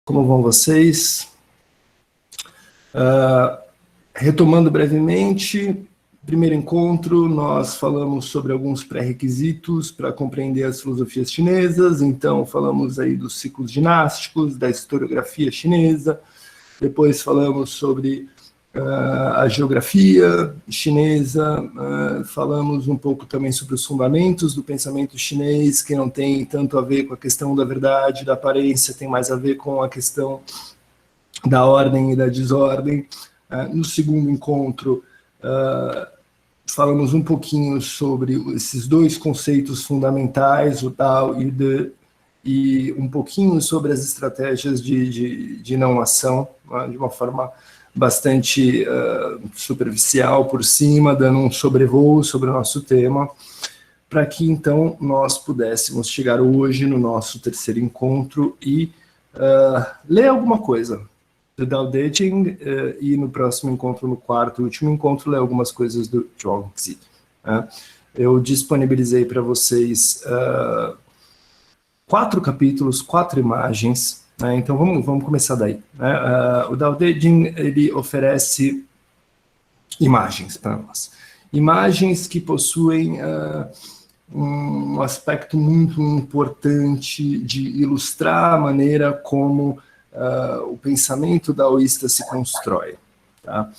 Como vão vocês? Retomando brevemente, primeiro encontro, nós falamos sobre alguns pré-requisitos para compreender as filosofias chinesas, então falamos aí dos ciclos dinásticos, da historiografia chinesa, depois falamos sobre a geografia chinesa, falamos um pouco também sobre os fundamentos do pensamento chinês, que não tem tanto a ver com a questão da verdade, da aparência, tem mais a ver com a questão da ordem e da desordem. No segundo encontro, falamos um pouquinho sobre esses dois conceitos fundamentais, o Tao e o De, e um pouquinho sobre as estratégias de não ação, de uma forma bastante superficial por cima, dando um sobrevoo sobre o nosso tema, para que então nós pudéssemos chegar hoje no nosso terceiro encontro e ler alguma coisa do Dao De Jing, e no próximo encontro, no quarto e último encontro, ler algumas coisas do Zhuangzi. Eu disponibilizei para vocês 4 capítulos, 4 imagens, então vamos começar daí. O Dao De Jing, ele oferece imagens para nós. Imagens que possuem um aspecto muito importante de ilustrar a maneira como o pensamento daoísta se constrói. Tá?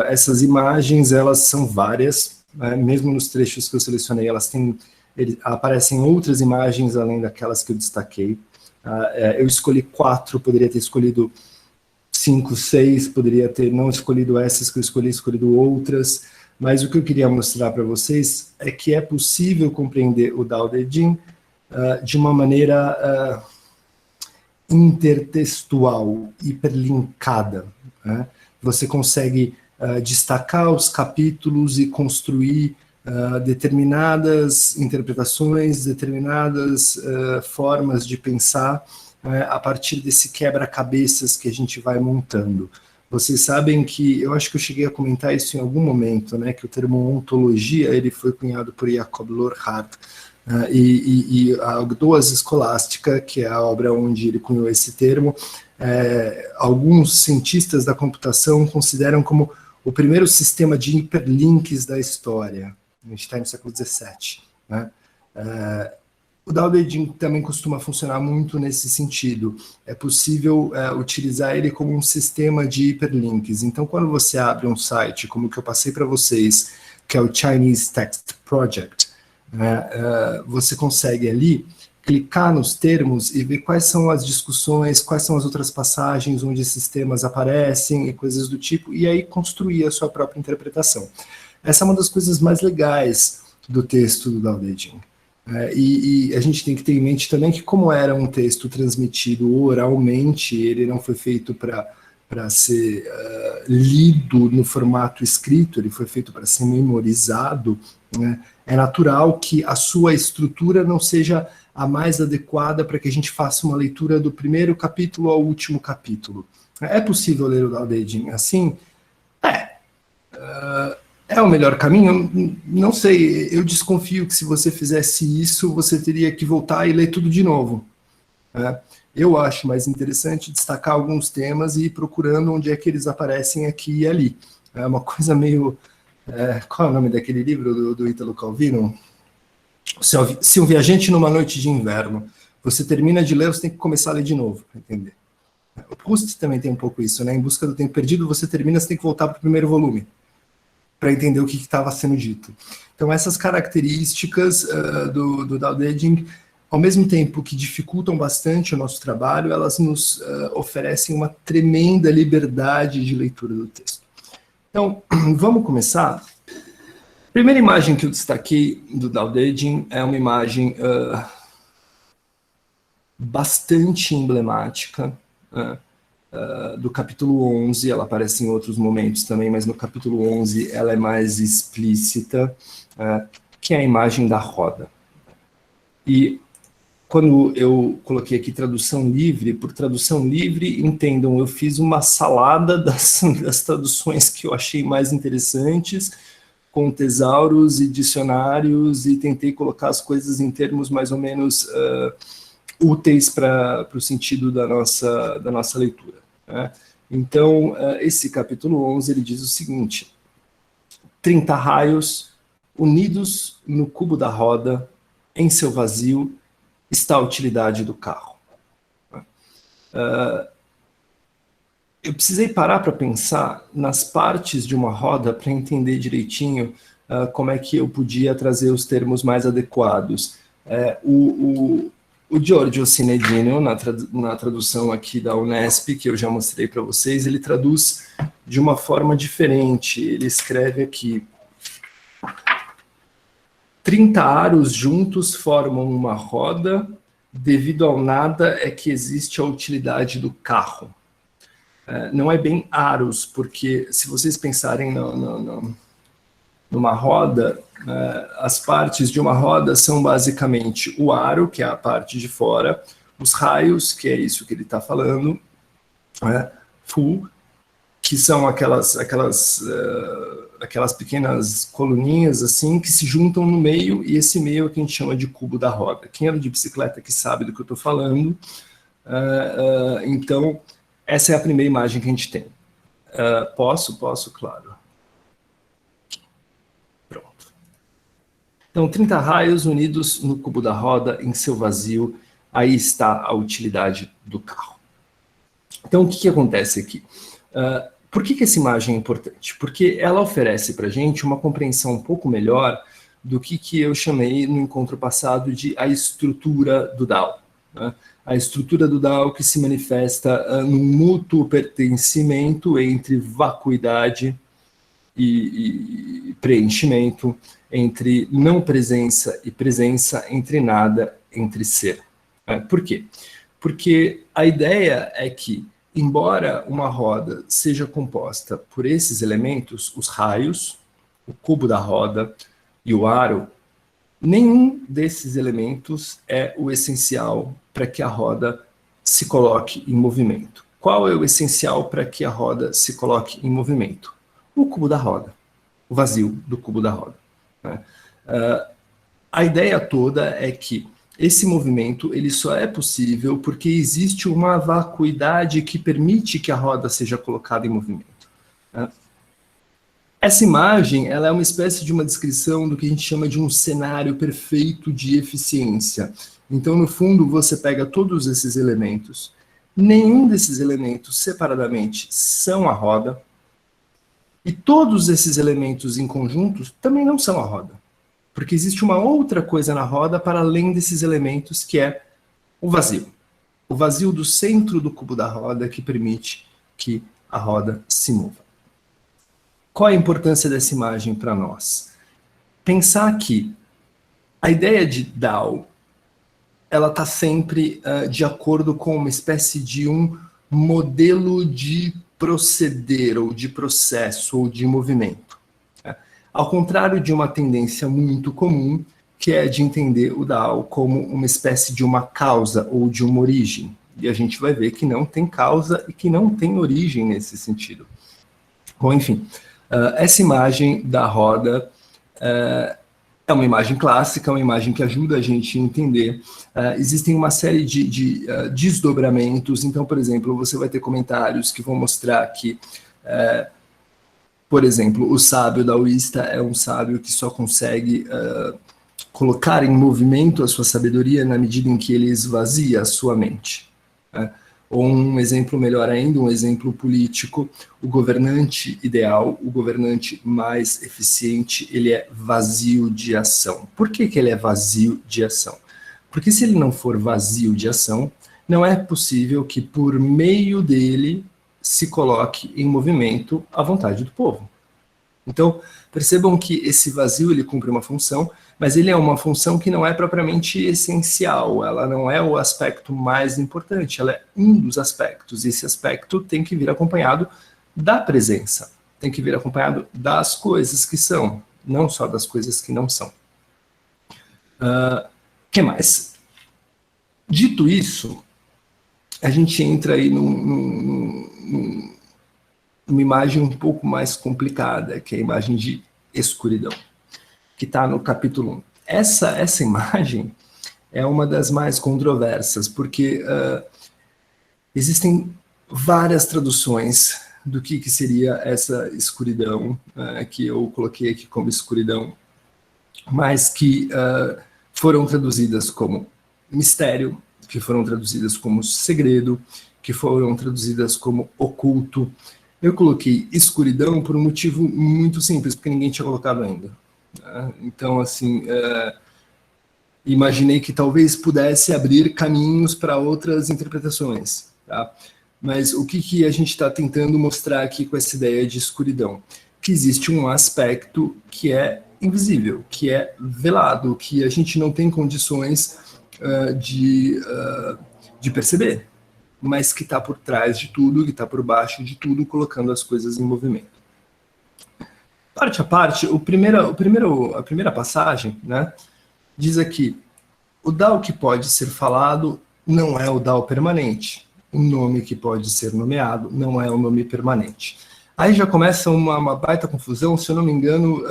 Essas imagens, elas são várias, mesmo nos trechos que eu selecionei, aparecem outras imagens além daquelas que eu destaquei. Eu escolhi 4, poderia ter escolhido 5, 6, poderia ter não escolhido essas que eu escolhido outras, mas o que eu queria mostrar para vocês é que é possível compreender o Dao De Jing de uma maneira intertextual, hiperlinkada. Você consegue destacar os capítulos e construir determinadas interpretações, determinadas formas de pensar a partir desse quebra-cabeças que a gente vai montando. Vocês sabem que, eu acho que eu cheguei a comentar isso em algum momento, que o termo ontologia ele foi cunhado por Jacob Lorhardt, e a Doas Escolástica, que é a obra onde ele cunhou esse termo, alguns cientistas da computação consideram como o primeiro sistema de hiperlinks da história. A gente está no século XVII. O Dao De Jing também costuma funcionar muito nesse sentido. É possível utilizar ele como um sistema de hiperlinks. Então, quando você abre um site, como o que eu passei para vocês, que é o Chinese Text Project, você consegue ali clicar nos termos e ver quais são as discussões, quais são as outras passagens onde esses temas aparecem e coisas do tipo, e aí construir a sua própria interpretação. Essa é uma das coisas mais legais do texto do Dao De Jing. E a gente tem que ter em mente também que, como era um texto transmitido oralmente, ele não foi feito para ser lido no formato escrito, ele foi feito para ser memorizado, é natural que a sua estrutura não seja a mais adequada para que a gente faça uma leitura do primeiro capítulo ao último capítulo. É possível ler o Dao De Jing assim? É o melhor caminho? Não sei, eu desconfio que se você fizesse isso, você teria que voltar e ler tudo de novo. Eu acho mais interessante destacar alguns temas e ir procurando onde é que eles aparecem aqui e ali. É uma coisa meio... qual é o nome daquele livro do Ítalo Calvino? Se um viajante numa noite de inverno, você termina de ler, você tem que começar a ler de novo, para entender. O Proust também tem um pouco isso, Em Busca do Tempo Perdido, você termina, você tem que voltar para o primeiro volume, para entender o que estava sendo dito. Então, essas características do Dao De Jing, ao mesmo tempo que dificultam bastante o nosso trabalho, elas nos oferecem uma tremenda liberdade de leitura do texto. Então, vamos começar. A primeira imagem que eu destaquei do Dao De Jing é uma imagem bastante emblemática, do capítulo 11, ela aparece em outros momentos também, mas no capítulo 11 ela é mais explícita, que é a imagem da roda. E quando eu coloquei aqui tradução livre, por tradução livre, entendam, eu fiz uma salada das traduções que eu achei mais interessantes, com tesauros e dicionários, e tentei colocar as coisas em termos mais ou menos úteis para o sentido da nossa leitura, né? Então, esse capítulo 11, ele diz o seguinte: 30 raios unidos no cubo da roda, em seu vazio está a utilidade do carro. Eu precisei parar para pensar nas partes de uma roda para entender direitinho como é que eu podia trazer os termos mais adequados. O Giorgio Cinedino, na tradução aqui da Unesp, que eu já mostrei para vocês, ele traduz de uma forma diferente. Ele escreve aqui: 30 aros juntos formam uma roda, devido ao nada é que existe a utilidade do carro. Não é bem aros, porque se vocês pensarem numa roda, as partes de uma roda são basicamente o aro, que é a parte de fora, os raios, que é isso que ele está falando, full, que são aquelas pequenas coluninhas assim que se juntam no meio, e esse meio é o que a gente chama de cubo da roda. Quem anda de bicicleta que sabe do que eu estou falando. Então, essa é a primeira imagem que a gente tem. Posso, claro. Pronto. Então, 30 raios unidos no cubo da roda, em seu vazio, aí está a utilidade do carro. Então, o que acontece aqui? Por que essa imagem é importante? Porque ela oferece para a gente uma compreensão um pouco melhor do que eu chamei no encontro passado de a estrutura do Dao, né? A estrutura do Dao que se manifesta num mútuo pertencimento entre vacuidade e preenchimento, entre não presença e presença, entre nada, entre ser. Por quê? Porque a ideia é que, embora uma roda seja composta por esses elementos, os raios, o cubo da roda e o aro, nenhum desses elementos é o essencial para que a roda se coloque em movimento. Qual é o essencial para que a roda se coloque em movimento? O cubo da roda, o vazio do cubo da roda, né? A ideia toda é que esse movimento ele só é possível porque existe uma vacuidade que permite que a roda seja colocada em movimento, né? Essa imagem ela é uma espécie de uma descrição do que a gente chama de um cenário perfeito de eficiência. Então, no fundo, você pega todos esses elementos, nenhum desses elementos separadamente são a roda, e todos esses elementos em conjunto também não são a roda, porque existe uma outra coisa na roda para além desses elementos, que é o vazio do centro do cubo da roda que permite que a roda se mova. Qual a importância dessa imagem para nós? Pensar que a ideia de Dao, ela está sempre de acordo com uma espécie de um modelo de proceder, ou de processo, ou de movimento. Ao contrário de uma tendência muito comum, que é de entender o Dao como uma espécie de uma causa, ou de uma origem. E a gente vai ver que não tem causa e que não tem origem nesse sentido. Bom, enfim, essa imagem da roda é uma imagem clássica, uma imagem que ajuda a gente a entender. Existem uma série de desdobramentos. Então, por exemplo, você vai ter comentários que vão mostrar que, por exemplo, o sábio daoísta é um sábio que só consegue colocar em movimento a sua sabedoria na medida em que ele esvazia a sua mente. Ou um exemplo melhor ainda, um exemplo político, o governante ideal, o governante mais eficiente, ele é vazio de ação. Por que ele é vazio de ação? Porque se ele não for vazio de ação, não é possível que por meio dele se coloque em movimento a vontade do povo. Então, percebam que esse vazio ele cumpre uma função, mas ele é uma função que não é propriamente essencial, ela não é o aspecto mais importante, ela é um dos aspectos, e esse aspecto tem que vir acompanhado da presença, tem que vir acompanhado das coisas que são, não só das coisas que não são. Que mais? Dito isso, a gente entra aí numa imagem um pouco mais complicada, que é a imagem de escuridão, que está no capítulo 1. Essa imagem, é uma das mais controversas, porque existem várias traduções do que seria essa escuridão, que eu coloquei aqui como escuridão, mas que foram traduzidas como mistério, que foram traduzidas como segredo, que foram traduzidas como oculto. Eu coloquei escuridão por um motivo muito simples, porque ninguém tinha colocado ainda. Então, assim, imaginei que talvez pudesse abrir caminhos para outras interpretações, tá? Mas o que a gente está tentando mostrar aqui com essa ideia de escuridão? Que existe um aspecto que é invisível, que é velado, que a gente não tem condições de perceber, mas que está por trás de tudo, que está por baixo de tudo, colocando as coisas em movimento. Parte a parte, a primeira passagem, né, diz aqui: o Dao que pode ser falado não é o Dao permanente. O nome que pode ser nomeado não é o nome permanente. Aí já começa uma baita confusão. Se eu não me engano,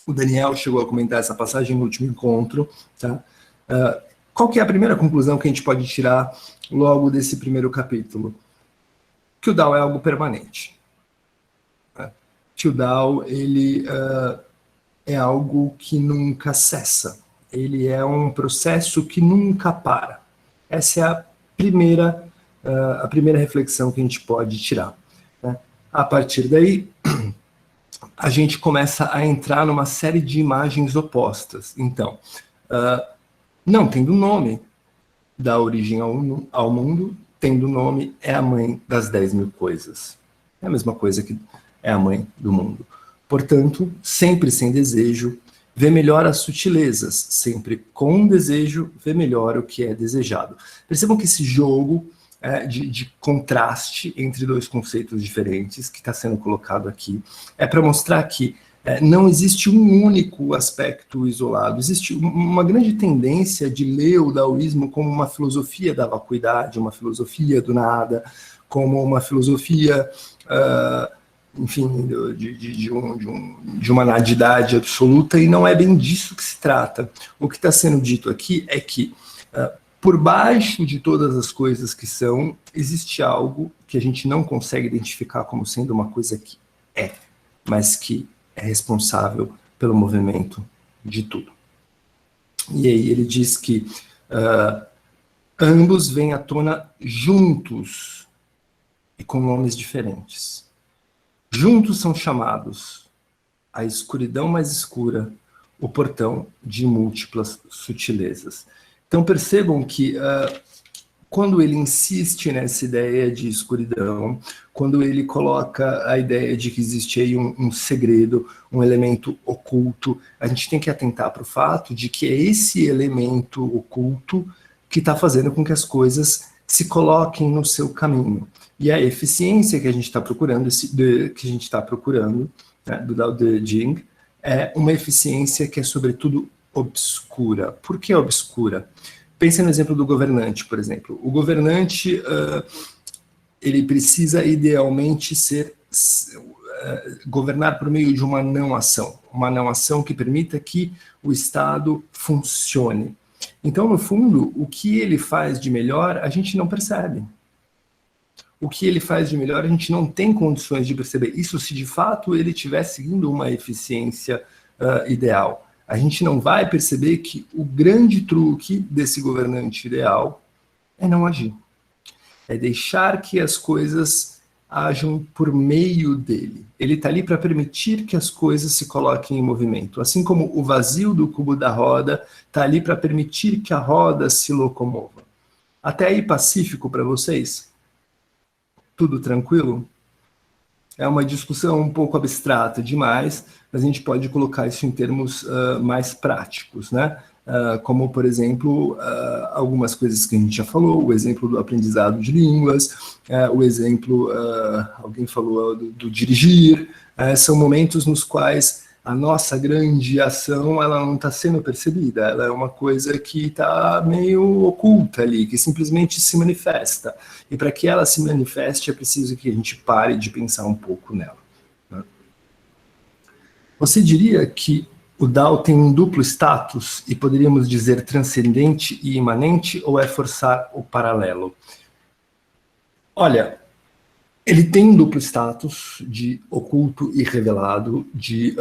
o Daniel chegou a comentar essa passagem no último encontro. Tá? Qual que é a primeira conclusão que a gente pode tirar logo desse primeiro capítulo? Que o Dao é algo permanente. Que o Dao, ele é algo que nunca cessa. Ele é um processo que nunca para. Essa é a primeira reflexão que a gente pode tirar. Né? A partir daí, a gente começa a entrar numa série de imagens opostas. Então, não tendo nome, dá origem ao mundo, tendo nome, é a mãe das 10.000 coisas. É a mesma coisa que é a mãe do mundo. Portanto, sempre sem desejo, vê melhor as sutilezas, sempre com desejo, vê melhor o que é desejado. Percebam que esse jogo de contraste entre dois conceitos diferentes que está sendo colocado aqui é para mostrar que não existe um único aspecto isolado, existe uma grande tendência de ler o daoísmo como uma filosofia da vacuidade, uma filosofia do nada, como uma filosofia enfim, de uma nadidade absoluta, e não é bem disso que se trata. O que está sendo dito aqui é que, por baixo de todas as coisas que são, existe algo que a gente não consegue identificar como sendo uma coisa que é, mas que é responsável pelo movimento de tudo. E aí ele diz que ambos vêm à tona juntos e com nomes diferentes. Juntos são chamados a escuridão mais escura, o portão de múltiplas sutilezas. Então percebam que quando ele insiste nessa ideia de escuridão, quando ele coloca a ideia de que existe aí um segredo, um elemento oculto, a gente tem que atentar para o fato de que é esse elemento oculto que está fazendo com que as coisas se coloquem no seu caminho. E a eficiência que a gente está procurando, né, do Dao De Jing, é uma eficiência que é, sobretudo, obscura. Por que obscura? Pense no exemplo do governante, por exemplo. O governante, ele precisa, idealmente, governar por meio de uma não-ação que permita que o Estado funcione. Então, no fundo, o que ele faz de melhor, a gente não percebe. O que ele faz de melhor, a gente não tem condições de perceber. Isso se, de fato, ele estiver seguindo uma eficiência ideal. A gente não vai perceber que o grande truque desse governante ideal é não agir. É deixar que as coisas ajam por meio dele. Ele está ali para permitir que as coisas se coloquem em movimento. Assim como o vazio do cubo da roda está ali para permitir que a roda se locomova. Até aí pacífico para vocês? Tudo tranquilo? É uma discussão um pouco abstrata demais, mas a gente pode colocar isso em termos mais práticos, né? Como, por exemplo, algumas coisas que a gente já falou, o exemplo do aprendizado de línguas, o exemplo, alguém falou do dirigir, são momentos nos quais a nossa grande ação ela não está sendo percebida, ela é uma coisa que está meio oculta ali, que simplesmente se manifesta. E para que ela se manifeste é preciso que a gente pare de pensar um pouco nela. Né? Você diria que o Dao tem um duplo status e poderíamos dizer transcendente e imanente, ou é forçar o paralelo? Olha, ele tem um duplo status de oculto e revelado, de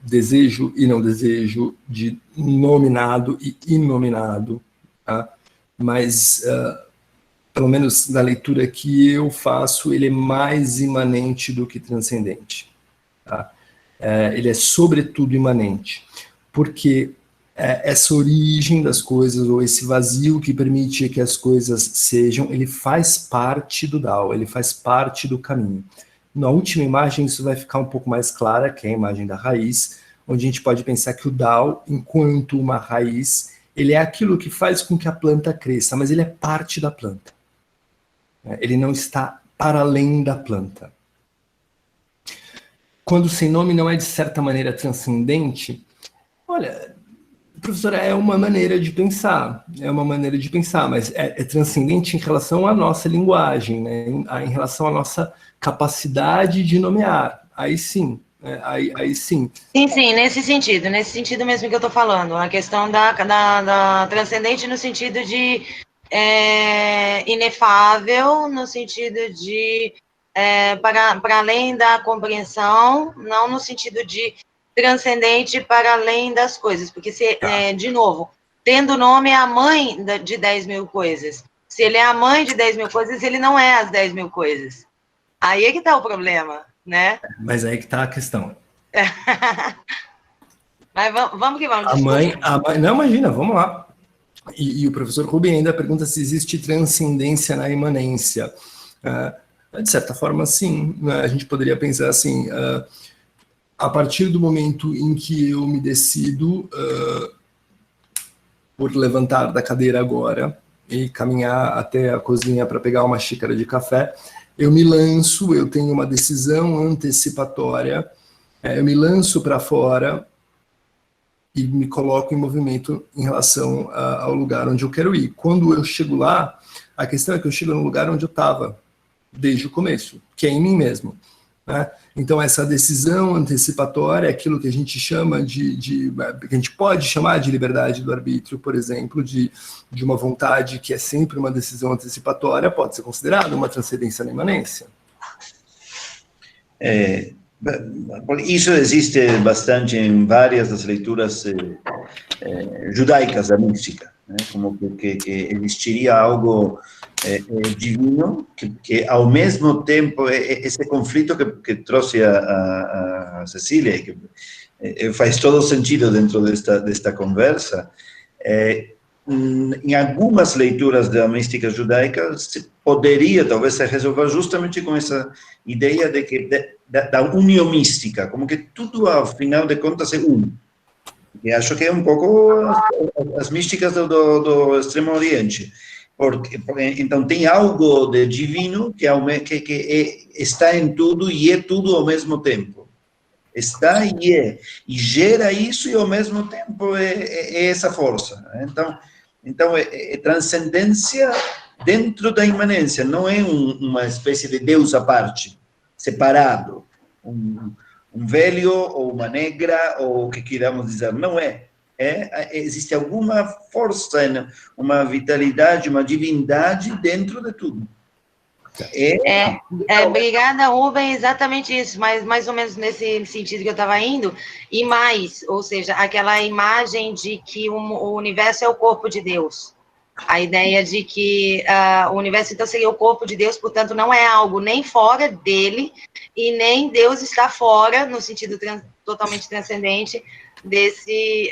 desejo e não desejo, de nominado e inominado, tá? Mas, pelo menos na leitura que eu faço, ele é mais imanente do que transcendente, tá? Ele é sobretudo imanente, porque essa origem das coisas, ou esse vazio que permite que as coisas sejam, ele faz parte do Dao, ele faz parte do caminho. Na última imagem isso vai ficar um pouco mais clara, que é a imagem da raiz, onde a gente pode pensar que o Dao, enquanto uma raiz, ele é aquilo que faz com que a planta cresça, mas ele é parte da planta. Ele não está para além da planta. Quando o sem nome não é, de certa maneira, transcendente, olha, professora, é uma maneira de pensar, mas é transcendente em relação à nossa linguagem, né? Em relação à nossa capacidade de nomear. Aí sim, aí sim. Sim, nesse sentido mesmo que eu estou falando, a questão da transcendente no sentido de inefável, no sentido de para além da compreensão, não no sentido de transcendente para além das coisas, porque de novo, tendo nome é a mãe de 10 mil coisas. Se ele é a mãe de 10 mil coisas, ele não é as 10 mil coisas. Aí é que está o problema, né? Mas aí que está a questão. Mas vamos que vamos. A mãe, não, imagina, vamos lá. E o professor Rubem ainda pergunta se existe transcendência na imanência. De certa forma, sim. A gente poderia pensar assim, a partir do momento em que eu me decido por levantar da cadeira agora e caminhar até a cozinha para pegar uma xícara de café, eu me lanço, eu tenho uma decisão antecipatória, eu me lanço para fora e me coloco em movimento em relação ao lugar onde eu quero ir. Quando eu chego lá, a questão é que eu chego no lugar onde eu estava desde o começo, que é em mim mesmo, né? Então essa decisão antecipatória é aquilo que a gente chama que a gente pode chamar de liberdade do arbítrio, por exemplo, de uma vontade que é sempre uma decisão antecipatória, pode ser considerada uma transcendência na imanência. Isso existe bastante em várias das leituras judaicas da mística, né? Como que existiria algo divino, que ao mesmo tempo, esse conflito que trouxe a Cecília, que faz todo sentido dentro desta conversa, em algumas leituras da mística judaica, se poderia talvez se resolver justamente com essa ideia de que da união mística, como que tudo, ao final de contas, é um. E acho que é um pouco as místicas do Extremo Oriente. Porque, então, tem algo de divino que está em tudo e é tudo ao mesmo tempo. Está e gera isso e, ao mesmo tempo, é essa força. Então é transcendência dentro da imanência, não é uma espécie de Deus à parte, separado, um velho ou uma negra, ou o que queiramos dizer, não é. Existe alguma força, uma vitalidade, uma divindade dentro de tudo. Obrigada, Rubem, exatamente isso, mas mais ou menos nesse sentido que eu estava indo, e mais, ou seja, aquela imagem de que o universo é o corpo de Deus. A ideia de que o universo, então, seria o corpo de Deus, portanto, não é algo nem fora dele, e nem Deus está fora, no sentido totalmente transcendente, desse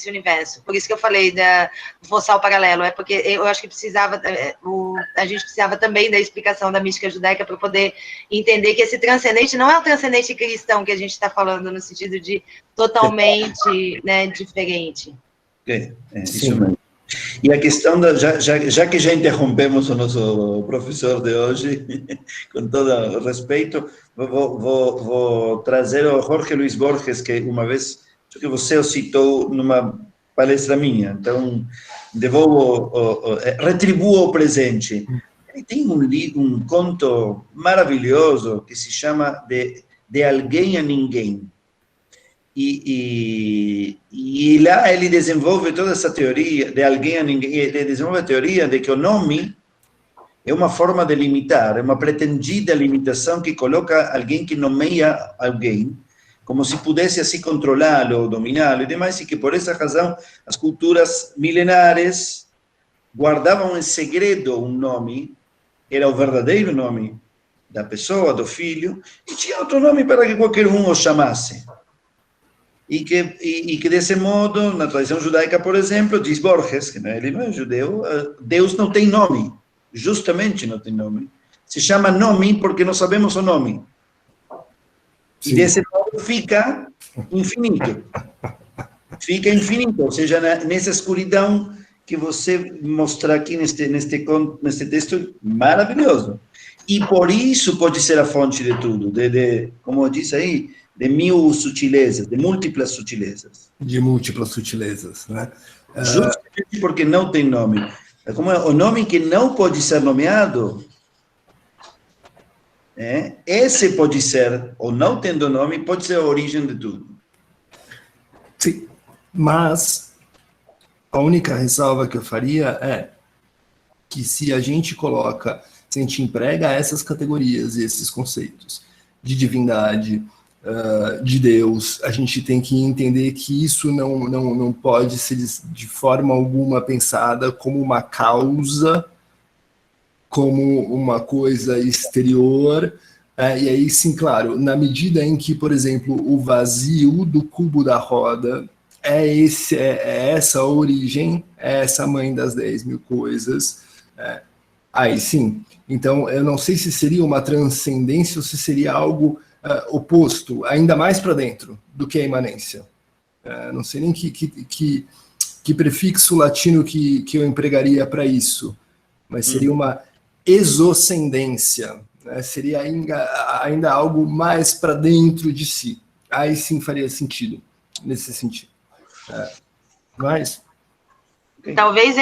universo. Por isso que eu falei da forçar o paralelo, é porque eu acho que a gente precisava também da explicação da mística judaica para poder entender que esse transcendente não é o transcendente cristão que a gente está falando, no sentido de totalmente, né, diferente. Isso mesmo. E a questão, já que já interrompemos o nosso professor de hoje, com todo o respeito, vou trazer o Jorge Luis Borges, que uma vez, acho que você o citou numa palestra minha, então retribuo o presente. Ele tem um conto maravilhoso que se chama De Alguém a Ninguém. E lá ele desenvolve toda essa teoria de alguém a ninguém, ele desenvolve a teoria de que o nome é uma forma de limitar, é uma pretendida limitação que coloca alguém que nomeia alguém, como se pudesse assim controlá-lo, dominá-lo e demais, e que por essa razão as culturas milenares guardavam em segredo um nome, era o verdadeiro nome da pessoa, do filho, e tinha outro nome para que qualquer um o chamasse. E que desse modo, na tradição judaica, por exemplo, diz Borges, que ele não é judeu, Deus não tem nome, justamente não tem nome. Se chama nome porque não sabemos o nome. Sim. E desse modo fica infinito. Fica infinito, ou seja, nessa escuridão que você mostra aqui neste texto maravilhoso. E por isso pode ser a fonte de tudo, como diz aí, de mil sutilezas, de múltiplas sutilezas. De múltiplas sutilezas, né? Justamente porque não tem nome. Como o nome que não pode ser nomeado, esse pode ser, ou não tendo nome, pode ser a origem de tudo. Sim, mas a única ressalva que eu faria é que se a gente emprega essas categorias e esses conceitos de divindade, de Deus, a gente tem que entender que isso não pode ser de forma alguma pensada como uma causa, como uma coisa exterior, e aí sim, claro, na medida em que, por exemplo, o vazio do cubo da roda é essa a origem, é essa mãe das 10.000 coisas, aí sim. Então, eu não sei se seria uma transcendência ou se seria algo oposto, ainda mais para dentro do que a imanência. Não sei nem que prefixo latino que eu empregaria para isso, mas seria uma exocendência, né? Seria ainda algo mais para dentro de si. Aí sim faria sentido, nesse sentido. Mas... Talvez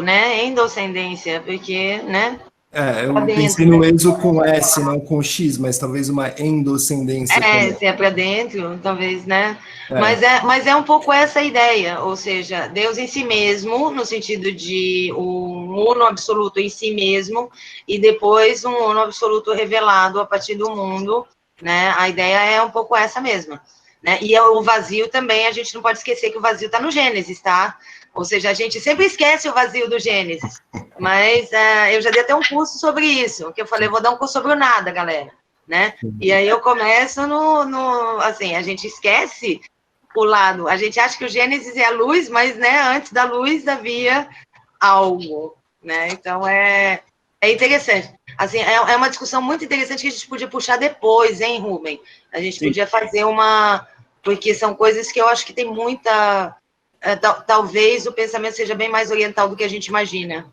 né? Endoscendência, porque, né? Eu pensei no exo com S, não com X, mas talvez uma endoscendência. Se é para dentro, talvez, né? Mas é um pouco essa ideia, ou seja, Deus em si mesmo, no sentido de um uno absoluto em si mesmo, e depois um uno absoluto revelado a partir do mundo, né? A ideia é um pouco essa mesma, né? E o vazio também, a gente não pode esquecer que o vazio está no Gênesis, tá? Ou seja, a gente sempre esquece o vazio do Gênesis, mas eu já dei até um curso sobre isso, que eu falei, vou dar um curso sobre o nada, galera, né? E aí eu começo assim, a gente esquece o lado, a gente acha que o Gênesis é a luz, mas, né, antes da luz havia algo, né? Então, é interessante. Assim, é uma discussão muito interessante que a gente podia puxar depois, hein, Rubem? A gente podia fazer porque são coisas que eu acho que tem muita... talvez o pensamento seja bem mais oriental do que a gente imagina.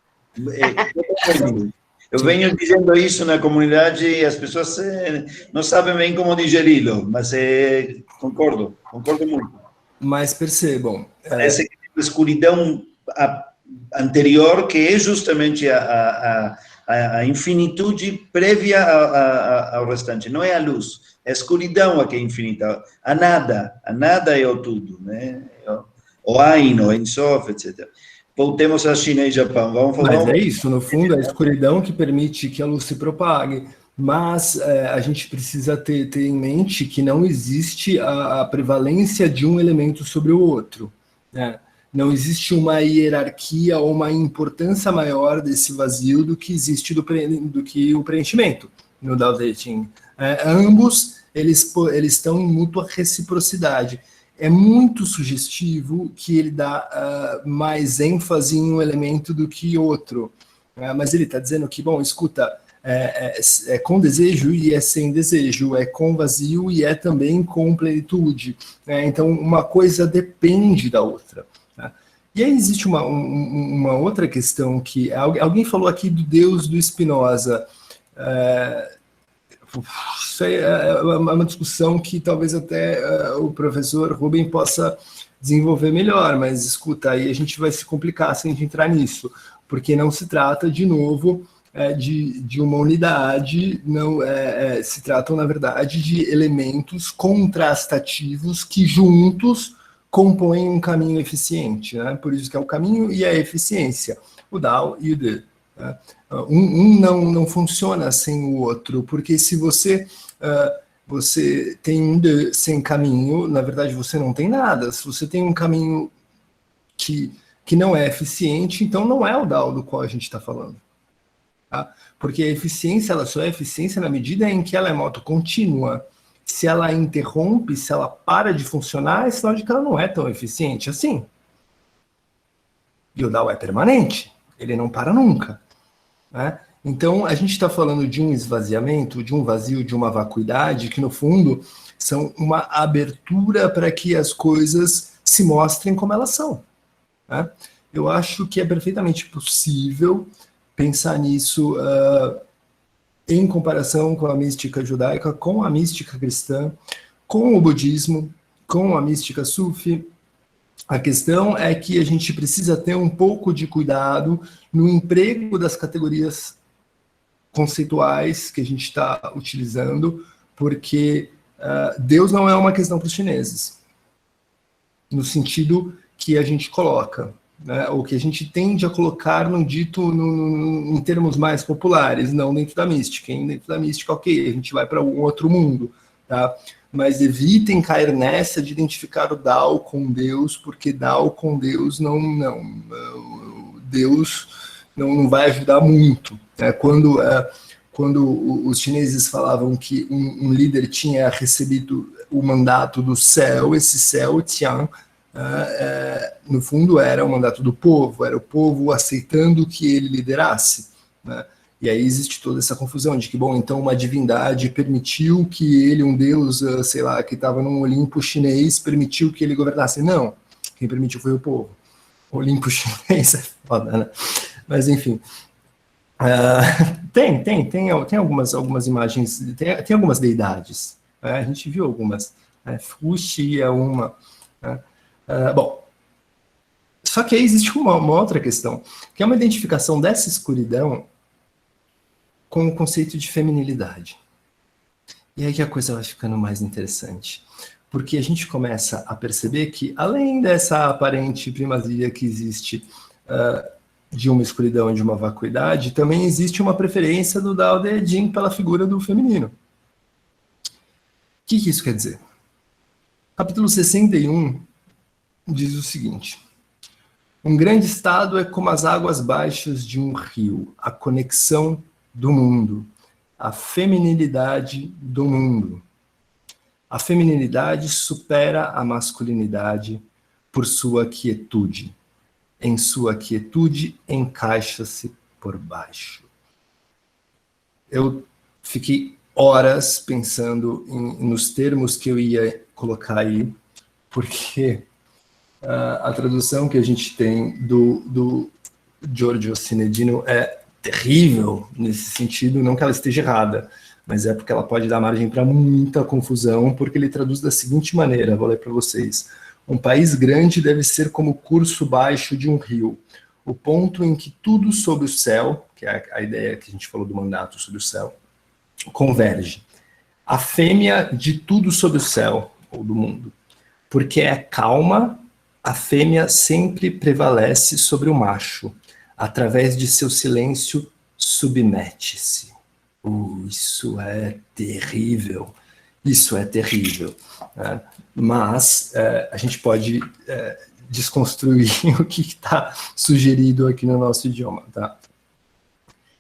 Eu venho dizendo isso na comunidade e as pessoas não sabem bem como digeri-lo, mas concordo muito. Mas percebam... Parece que tem uma escuridão anterior que é justamente a infinitude prévia ao restante, não é a luz, é a escuridão a que é infinita, a nada é o tudo, né? O Ain, o Ensof, etc. Voltemos a China e Japão. Mas é isso, no fundo, é a escuridão que permite que a luz se propague, mas a gente precisa ter em mente que não existe a prevalência de um elemento sobre o outro, né? Não existe uma hierarquia ou uma importância maior desse vazio do que existe do que o preenchimento no Dao De Ching. Ambos, eles estão em mútua reciprocidade. É muito sugestivo que ele dá mais ênfase em um elemento do que outro. Mas ele está dizendo que, bom, escuta, é com desejo e é sem desejo, é com vazio e é também com plenitude. Então, uma coisa depende da outra. Tá? E aí existe uma outra questão que... Alguém falou aqui do Deus do Spinoza. Isso é uma discussão que talvez até o professor Rubem possa desenvolver melhor, mas escuta, aí a gente vai se complicar se a gente entrar nisso, porque não se trata, de novo, de uma unidade, não se tratam, na verdade, de elementos contrastativos que juntos compõem um caminho eficiente, né? Por isso que é o caminho e a eficiência, o Dao e o De. Né? Um não funciona sem o outro, porque se você tem um De sem caminho, na verdade você não tem nada. Se você tem um caminho que não é eficiente, então não é o Dao do qual a gente está falando. Tá? Porque a eficiência, ela só é eficiência na medida em que ela é motocontínua. Se ela interrompe, se ela para de funcionar, é sinal de que ela não é tão eficiente assim. E o Dao é permanente, ele não para nunca. Né? Então, a gente está falando de um esvaziamento, de um vazio, de uma vacuidade, que no fundo são uma abertura para que as coisas se mostrem como elas são. Né? Eu acho que é perfeitamente possível pensar nisso em comparação com a mística judaica, com a mística cristã, com o budismo, com a mística sufi. A questão é que a gente precisa ter um pouco de cuidado no emprego das categorias conceituais que a gente está utilizando, porque Deus não é uma questão para os chineses, no sentido que a gente coloca, né, ou que a gente tende a colocar num dito em termos mais populares, não dentro da mística. Dentro da mística, ok, a gente vai para um outro mundo, tá? Mas evitem cair nessa de identificar o Dao com Deus, porque Dao com Deus Deus não vai ajudar muito. Né? Quando os chineses falavam que um líder tinha recebido o mandato do céu, esse céu, Tian, no fundo era o mandato do povo, era o povo aceitando que ele liderasse. Né? E aí existe toda essa confusão de que, bom, então uma divindade permitiu que ele, um deus, sei lá, que estava num Olimpo chinês, permitiu que ele governasse. Não, quem permitiu foi o povo. O Olimpo chinês é foda, né? Mas enfim, tem algumas imagens, tem algumas deidades, né? A gente viu algumas, né? Fuxi é uma, né? Bom, só que aí existe uma outra questão, que é uma identificação dessa escuridão com o conceito de feminilidade. E aí que a coisa vai ficando mais interessante, porque a gente começa a perceber que, além dessa aparente primazia que existe de uma escuridão e de uma vacuidade, também existe uma preferência do Dao De Jing pela figura do feminino. O que isso quer dizer? Capítulo 61 diz o seguinte: um grande estado é como as águas baixas de um rio, a conexão do mundo, a feminilidade do mundo. A feminilidade supera a masculinidade por sua quietude. Em sua quietude, encaixa-se por baixo. Eu fiquei horas pensando nos termos que eu ia colocar aí, porque a tradução que a gente tem do Giorgio Sinedino é terrível nesse sentido, não que ela esteja errada, mas é porque ela pode dar margem para muita confusão, porque ele traduz da seguinte maneira, vou ler para vocês: um país grande deve ser como o curso baixo de um rio, o ponto em que tudo sob o céu, que é a ideia que a gente falou do mandato sob o céu, converge. A fêmea de tudo sob o céu, ou do mundo, porque é calma, a fêmea sempre prevalece sobre o macho. Através de seu silêncio, submete-se. Isso é terrível. Isso é terrível. Né? Mas a gente pode desconstruir o que está sugerido aqui no nosso idioma. Tá?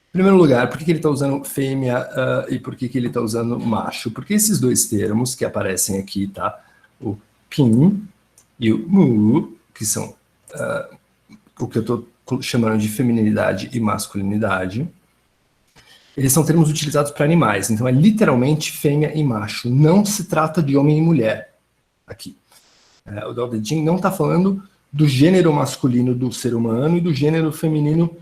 Em primeiro lugar, por que ele está usando fêmea e por que ele está usando macho? Porque esses dois termos que aparecem aqui, tá? O pin e o mu, que são o que eu estou chamando de feminilidade e masculinidade, eles são termos utilizados para animais, então é literalmente fêmea e macho, não se trata de homem e mulher aqui. O Dao De Jing não está falando do gênero masculino do ser humano e do gênero feminino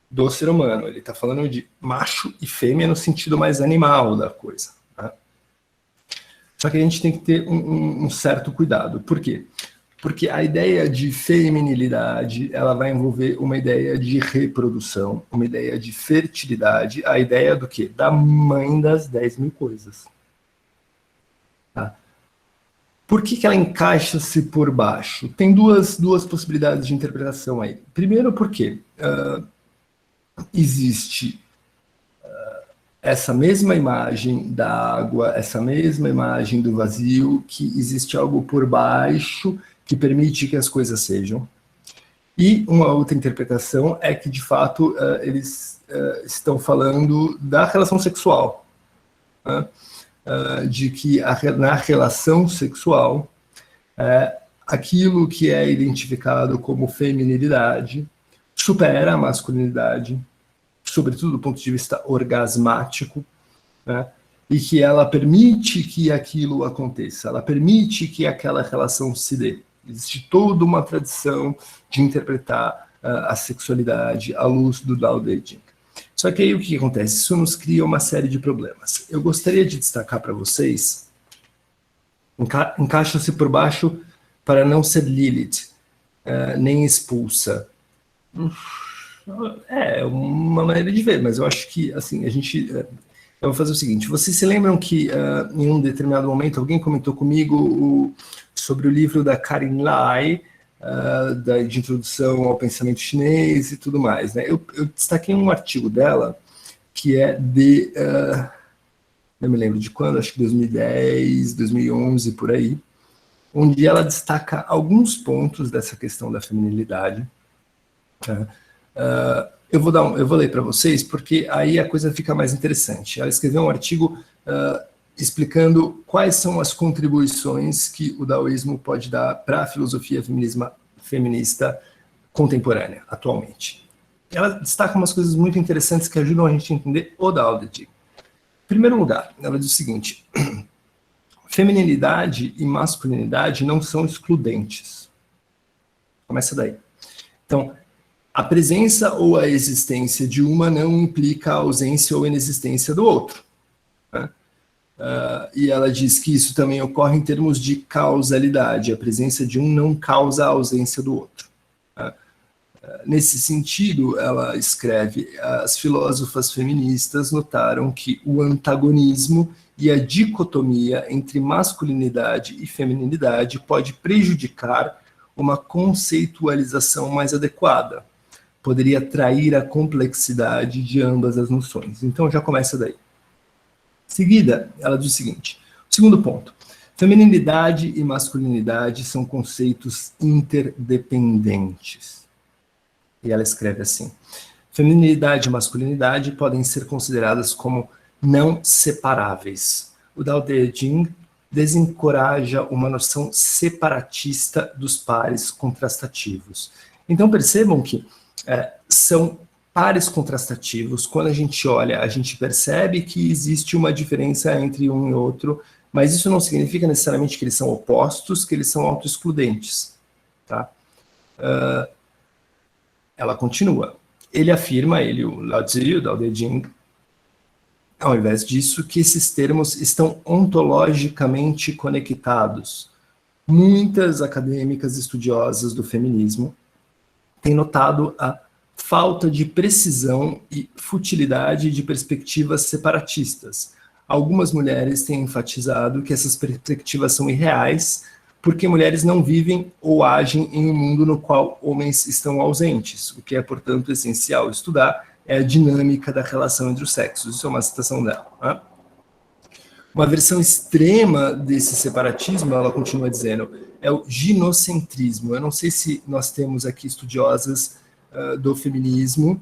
do ser humano, ele está falando de macho e fêmea no sentido mais animal da coisa. Tá? Só que a gente tem que ter um certo cuidado. Por quê? Porque a ideia de feminilidade, ela vai envolver uma ideia de reprodução, uma ideia de fertilidade, a ideia do quê? Da mãe das 10.000 coisas. Tá? Por que ela encaixa-se por baixo? Tem duas possibilidades de interpretação aí. Primeiro, porque existe essa mesma imagem da água, essa mesma imagem do vazio, que existe algo por baixo que permite que as coisas sejam. E uma outra interpretação é que, de fato, eles estão falando da relação sexual. Né? De que na relação sexual, aquilo que é identificado como feminilidade supera a masculinidade, sobretudo do ponto de vista orgasmático, né? E que ela permite que aquilo aconteça, ela permite que aquela relação se dê. Existe toda uma tradição de interpretar a sexualidade à luz do Tao Te Ching. Só que aí o que acontece? Isso nos cria uma série de problemas. Eu gostaria de destacar para vocês, encaixa-se por baixo para não ser Lilith, nem expulsa. É uma maneira de ver, mas eu acho que, assim, eu vou fazer o seguinte, vocês se lembram que em um determinado momento alguém comentou comigo sobre o livro da Karin Lai, de introdução ao pensamento chinês e tudo mais, né? Eu destaquei um artigo dela, que é não me lembro de quando, acho que 2010, 2011, por aí, onde ela destaca alguns pontos dessa questão da feminilidade. Eu vou ler para vocês, porque aí a coisa fica mais interessante. Ela escreveu um artigo explicando quais são as contribuições que o daoísmo pode dar para a filosofia feminista contemporânea, atualmente. Ela destaca umas coisas muito interessantes que ajudam a gente a entender o Tao Te Ching. Em primeiro lugar, ela diz o seguinte: feminilidade e masculinidade não são excludentes. Começa daí. Então, a presença ou a existência de uma não implica a ausência ou inexistência do outro. Né? E ela diz que isso também ocorre em termos de causalidade. A presença de um não causa a ausência do outro. Nesse sentido, ela escreve, as filósofas feministas notaram que o antagonismo e a dicotomia entre masculinidade e feminilidade pode prejudicar uma conceitualização mais adequada. Poderia trair a complexidade de ambas as noções. Então já começa daí. Em seguida, ela diz o seguinte, o segundo ponto, feminilidade e masculinidade são conceitos interdependentes. E ela escreve assim, feminilidade e masculinidade podem ser consideradas como não separáveis. O Tao Te Ching desencoraja uma noção separatista dos pares contrastativos. Então percebam que são pares contrastativos. Quando a gente olha, a gente percebe que existe uma diferença entre um e outro, mas isso não significa necessariamente que eles são opostos, que eles são autoexcludentes. Tá? Ela continua. Ele afirma, o Lao Tzu, o Tao Te Ching, ao invés disso, que esses termos estão ontologicamente conectados. Muitas acadêmicas estudiosas do feminismo têm notado a falta de precisão e futilidade de perspectivas separatistas. Algumas mulheres têm enfatizado que essas perspectivas são irreais, porque mulheres não vivem ou agem em um mundo no qual homens estão ausentes. O que é, portanto, essencial estudar é a dinâmica da relação entre os sexos. Isso é uma citação dela. Né? Uma versão extrema desse separatismo, ela continua dizendo, é o ginocentrismo. Eu não sei se nós temos aqui estudiosas do feminismo,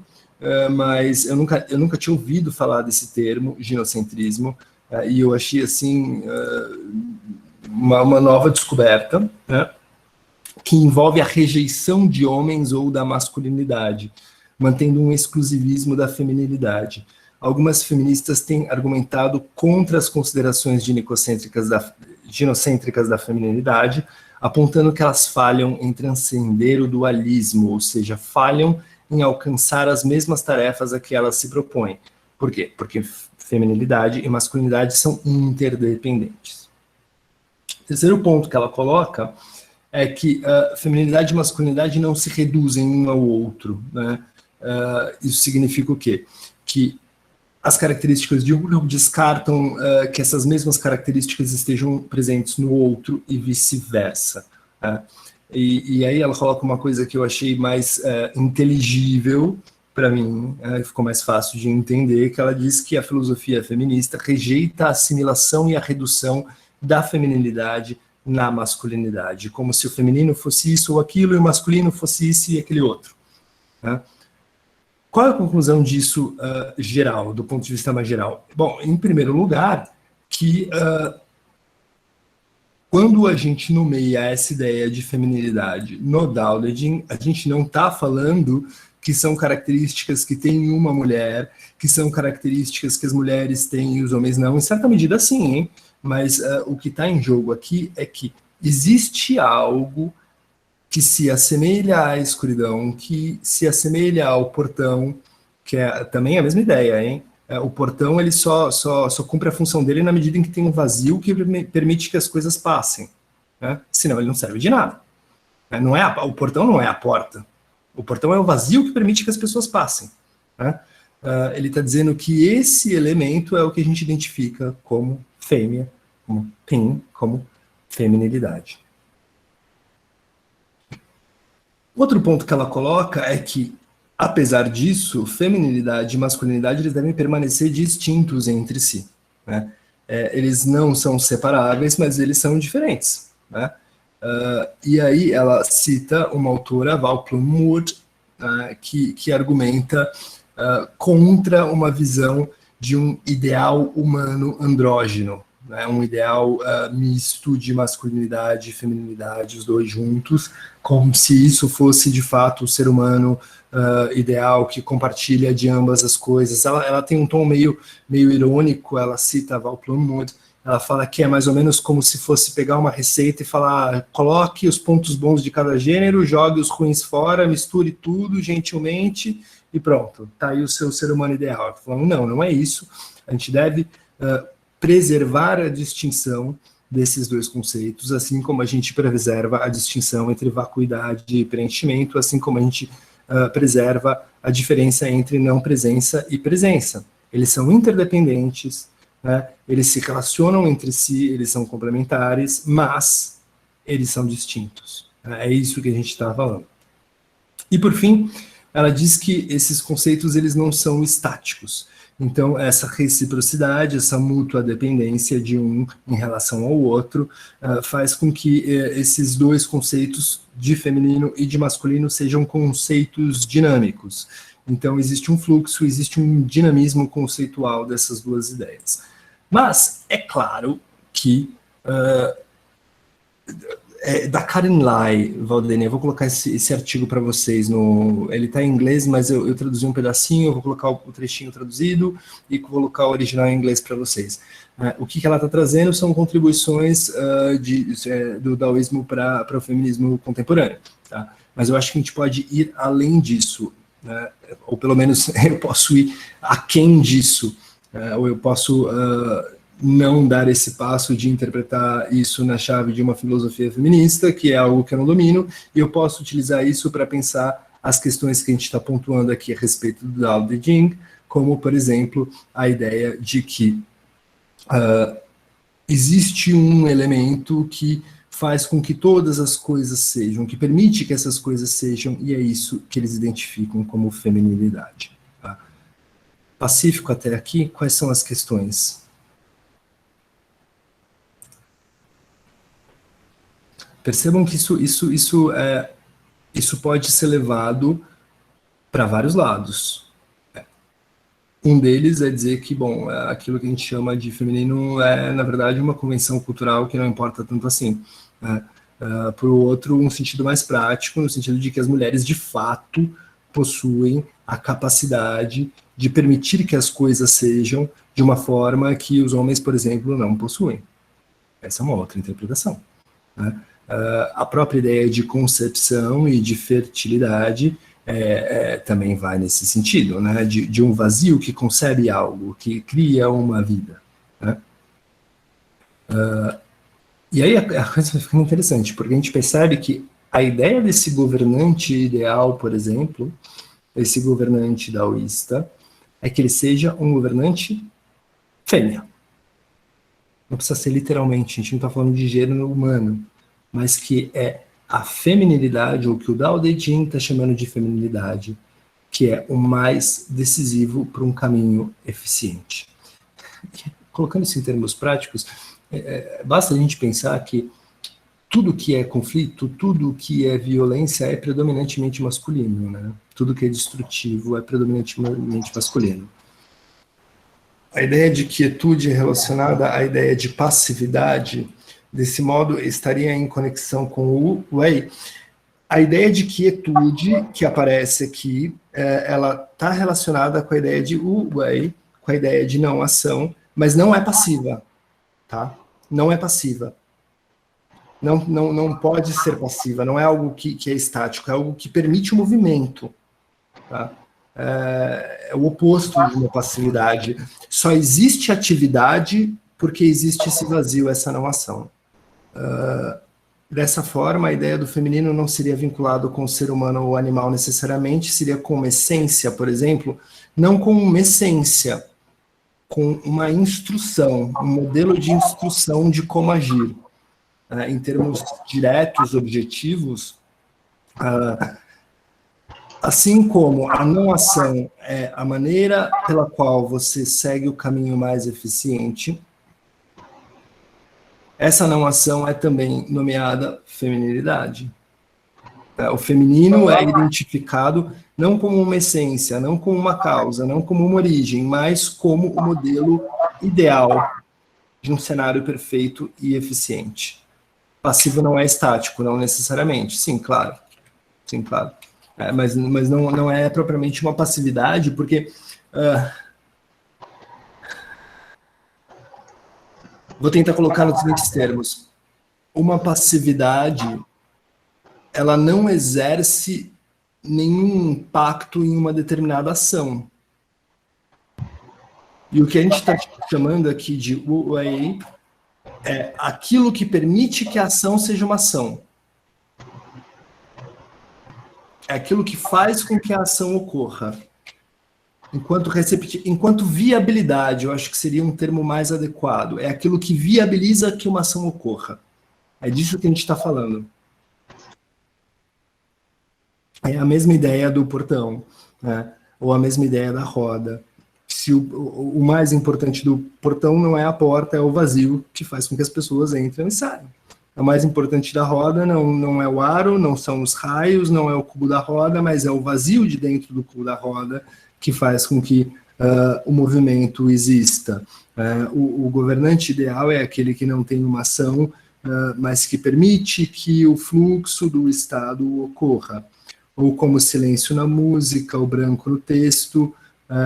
mas eu nunca tinha ouvido falar desse termo, ginocentrismo, e eu achei, assim, uma nova descoberta, né, que envolve a rejeição de homens ou da masculinidade, mantendo um exclusivismo da feminilidade. Algumas feministas têm argumentado contra as considerações ginocêntricas da feminilidade, apontando que elas falham em transcender o dualismo, ou seja, falham em alcançar as mesmas tarefas a que elas se propõem. Por quê? Porque feminilidade e masculinidade são interdependentes. O terceiro ponto que ela coloca é que feminilidade e masculinidade não se reduzem um ao outro, né? Isso significa o quê? Que as características de um não descartam que essas mesmas características estejam presentes no outro e vice-versa. Né? E aí ela coloca uma coisa que eu achei mais inteligível para mim, ficou mais fácil de entender, que ela diz que a filosofia feminista rejeita a assimilação e a redução da feminilidade na masculinidade, como se o feminino fosse isso ou aquilo e o masculino fosse isso e aquele outro. Né? Qual é a conclusão disso geral, do ponto de vista mais geral? Bom, em primeiro lugar, que quando a gente nomeia essa ideia de feminilidade no Tao Te Ching, a gente não está falando que são características que tem uma mulher, que são características que as mulheres têm e os homens não, em certa medida sim, hein? Mas o que está em jogo aqui é que existe algo que se assemelha à escuridão, que se assemelha ao portão, que é também a mesma ideia, hein? O portão ele só cumpre a função dele na medida em que tem um vazio que permite que as coisas passem, né? Senão ele não serve de nada. Não é o portão não é a porta. O portão é o vazio que permite que as pessoas passem. Né? Ele está dizendo que esse elemento é o que a gente identifica como fêmea, como pin, como feminilidade. Outro ponto que ela coloca é que, apesar disso, feminilidade e masculinidade eles devem permanecer distintos entre si. Né? Eles não são separáveis, mas eles são diferentes. Né? E aí ela cita uma autora, Val Plumwood, que argumenta contra uma visão de um ideal humano andrógeno, né? Um ideal misto de masculinidade e feminilidade, os dois juntos, como se isso fosse de fato o ser humano ideal que compartilha de ambas as coisas. Ela tem um tom meio irônico, ela cita a Val Plumwood. Ela fala que é mais ou menos como se fosse pegar uma receita e falar, coloque os pontos bons de cada gênero, jogue os ruins fora, misture tudo gentilmente e pronto, tá aí o seu ser humano ideal. Ela falou, não é isso. A gente deve preservar a distinção desses dois conceitos, assim como a gente preserva a distinção entre vacuidade e preenchimento, assim como a gente preserva a diferença entre não presença e presença. Eles são interdependentes, né? Eles se relacionam entre si, eles são complementares, mas eles são distintos. É isso que a gente está falando. E por fim, ela diz que esses conceitos eles não são estáticos. Então, essa reciprocidade, essa mútua dependência de um em relação ao outro, faz com que esses dois conceitos de feminino e de masculino sejam conceitos dinâmicos. Então, existe um fluxo, existe um dinamismo conceitual dessas duas ideias. Mas é claro que da Karen Lai, Valdene, eu vou colocar esse artigo para vocês, ele está em inglês, mas eu traduzi um pedacinho, eu vou colocar o trechinho traduzido e vou colocar o original em inglês para vocês. O que ela está trazendo são contribuições do daoísmo para o feminismo contemporâneo, tá? Mas eu acho que a gente pode ir além disso, né? Ou pelo menos eu posso ir aquém disso, ou eu posso não dar esse passo de interpretar isso na chave de uma filosofia feminista, que é algo que eu não domino, e eu posso utilizar isso para pensar as questões que a gente está pontuando aqui a respeito do Tao Te Ching, como, por exemplo, a ideia de que existe um elemento que faz com que todas as coisas sejam, que permite que essas coisas sejam, e é isso que eles identificam como feminilidade. Tá? Pacífico até aqui, quais são as questões? Percebam que isso pode ser levado para vários lados. Um deles é dizer que, bom, aquilo que a gente chama de feminino é, na verdade, uma convenção cultural que não importa tanto assim. Por outro, um sentido mais prático, no sentido de que as mulheres, de fato, possuem a capacidade de permitir que as coisas sejam de uma forma que os homens, por exemplo, não possuem. Essa é uma outra interpretação. Né? A própria ideia de concepção e de fertilidade também vai nesse sentido, né? De um vazio que concebe algo, que cria uma vida. Né? E aí a coisa vai ficando interessante, porque a gente percebe que a ideia desse governante ideal, por exemplo, esse governante daoísta, é que ele seja um governante fêmea. Não precisa ser literalmente, a gente não está falando de gênero humano, mas que é a feminilidade, ou que o Dao De Jing está chamando de feminilidade, que é o mais decisivo para um caminho eficiente. Colocando isso em termos práticos, basta a gente pensar que tudo que é conflito, tudo que é violência é predominantemente masculino, né? Tudo que é destrutivo é predominantemente masculino. A ideia de quietude é relacionada à ideia de passividade, desse modo estaria em conexão com o Wei. A ideia de quietude que aparece aqui, ela está relacionada com a ideia de Wu Wei, com a ideia de não ação, mas não é passiva, tá? Não é passiva. Não pode ser passiva, não é algo que é estático, é algo que permite o movimento, tá? É o oposto de uma passividade. Só existe atividade porque existe esse vazio, essa não ação. Dessa forma, a ideia do feminino não seria vinculado com o ser humano ou animal necessariamente, seria com uma essência, por exemplo, não com uma essência, com uma instrução, um modelo de instrução de como agir. Em termos diretos, objetivos, assim como a não ação é a maneira pela qual você segue o caminho mais eficiente, essa não ação é também nomeada feminilidade. O feminino é identificado não como uma essência, não como uma causa, não como uma origem, mas como o modelo ideal de um cenário perfeito e eficiente. Passivo não é estático, não necessariamente. Sim, claro. Sim, claro. Mas não é propriamente uma passividade, porque... vou tentar colocar nos seguintes termos. Uma passividade, ela não exerce nenhum impacto em uma determinada ação. E o que a gente está chamando aqui de Wu Wei é aquilo que permite que a ação seja uma ação. É aquilo que faz com que a ação ocorra. Enquanto viabilidade, eu acho que seria um termo mais adequado. É aquilo que viabiliza que uma ação ocorra. É disso que a gente está falando. É a mesma ideia do portão, né? Ou a mesma ideia da roda. Se o mais importante do portão não é a porta, é o vazio que faz com que as pessoas entrem e saiam. O mais importante da roda não é o aro, não são os raios, não é o cubo da roda, mas é o vazio de dentro do cubo da roda que faz com que o movimento exista. O governante ideal é aquele que não tem uma ação, mas que permite que o fluxo do Estado ocorra. Ou como o silêncio na música, o branco no texto,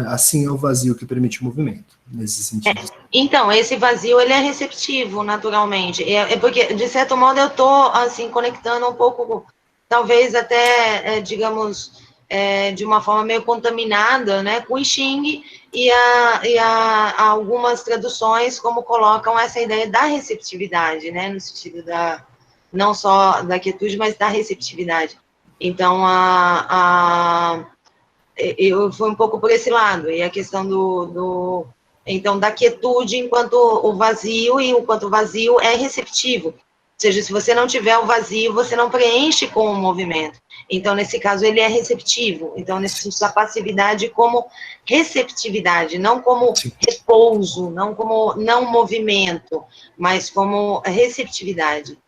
assim é o vazio que permite o movimento, nesse sentido. Então, esse vazio, ele é receptivo, naturalmente. É porque, de certo modo, eu estou, assim, conectando um pouco, talvez até, digamos, de uma forma meio contaminada, né, com o I Ching e algumas traduções como colocam essa ideia da receptividade, né, no sentido não só da quietude, mas da receptividade. Então, eu fui um pouco por esse lado, e a questão então, da quietude enquanto o vazio, e enquanto o vazio é receptivo. Ou seja, se você não tiver o vazio, você não preenche com o movimento. Então, nesse caso, ele é receptivo. Então, nesse sentido, a passividade como receptividade, não como repouso, não como não movimento, mas como receptividade.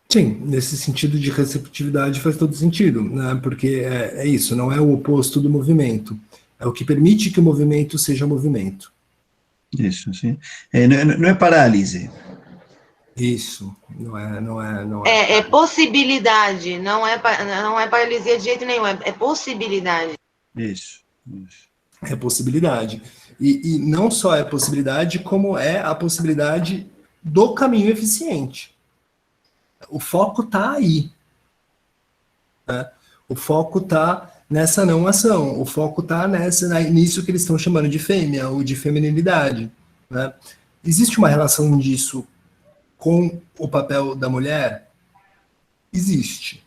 Sim, nesse sentido de receptividade faz todo sentido, né? Porque é isso, não é o oposto do movimento, é o que permite que o movimento seja movimento. Isso, sim. Não é parálise. Isso, não é. É possibilidade, não é paralisia de jeito nenhum, é possibilidade. Isso. É possibilidade. E não só é possibilidade, como é a possibilidade do caminho eficiente. O foco está aí. Né? O foco está nessa não ação. O foco está nisso que eles estão chamando de fêmea, ou de feminilidade. Né? Existe uma relação disso com o papel da mulher? Existe,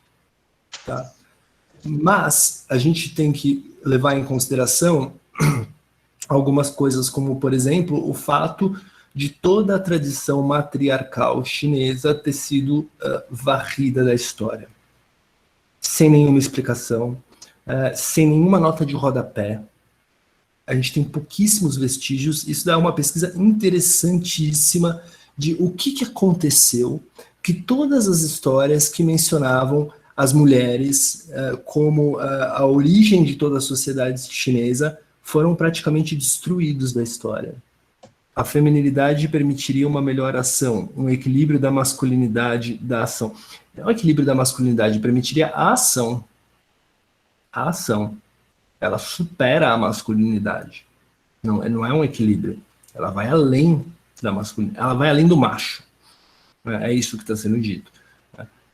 tá? Mas a gente tem que levar em consideração algumas coisas, como, por exemplo, o fato de toda a tradição matriarcal chinesa ter sido varrida da história, sem nenhuma explicação, sem nenhuma nota de rodapé. A gente tem pouquíssimos vestígios. Isso dá uma pesquisa interessantíssima de o que aconteceu, que todas as histórias que mencionavam as mulheres como a origem de toda a sociedade chinesa foram praticamente destruídos da história. A feminilidade permitiria uma melhor ação, um equilíbrio da masculinidade da ação. O equilíbrio da masculinidade permitiria a ação. A ação. Ela supera a masculinidade. Não é um equilíbrio. Ela vai além da masculinidade. Ela vai além do macho. É isso que está sendo dito.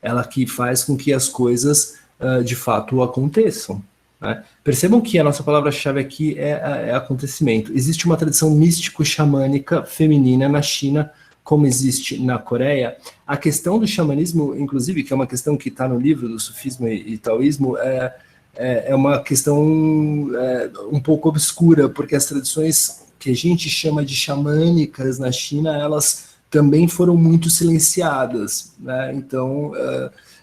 Ela que faz com que as coisas de fato aconteçam. Percebam que a nossa palavra-chave aqui é acontecimento. Existe uma tradição místico-xamânica feminina na China, como existe na Coreia. A questão do xamanismo, inclusive, que é uma questão que está no livro do Sufismo e Taoísmo, é uma questão um pouco obscura, porque as tradições que a gente chama de xamânicas na China, elas também foram muito silenciadas, né? Então,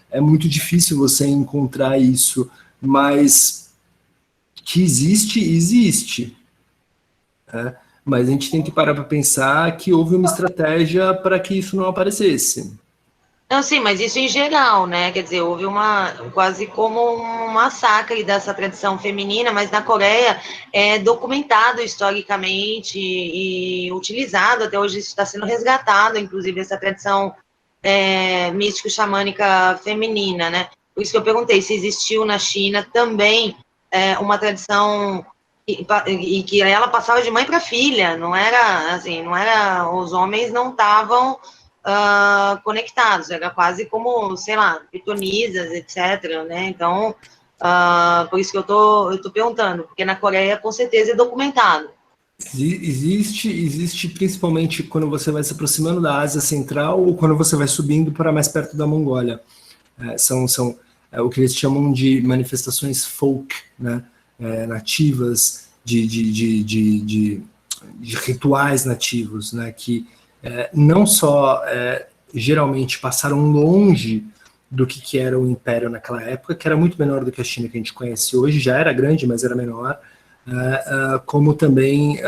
é muito difícil você encontrar isso, mas que existe. Mas a gente tem que parar para pensar que houve uma estratégia para que isso não aparecesse. Não, sim, mas isso em geral, né? Quer dizer, houve quase como um massacre dessa tradição feminina, mas na Coreia é documentado historicamente e utilizado, até hoje isso está sendo resgatado, inclusive essa tradição místico-xamânica feminina, né? Por isso que eu perguntei se existiu na China também uma tradição e que ela passava de mãe para filha, não era assim, os homens não estavam conectados, era quase como, sei lá, pitonisas, etc, né? Então, por isso que eu tô perguntando, porque na Coreia com certeza é documentado. Existe principalmente quando você vai se aproximando da Ásia Central ou quando você vai subindo para mais perto da Mongólia. São o que eles chamam de manifestações folk, né? Nativas, de rituais nativos, né? Que não só geralmente passaram longe do que era o Império naquela época, que era muito menor do que a China que a gente conhece hoje, já era grande, mas era menor, como também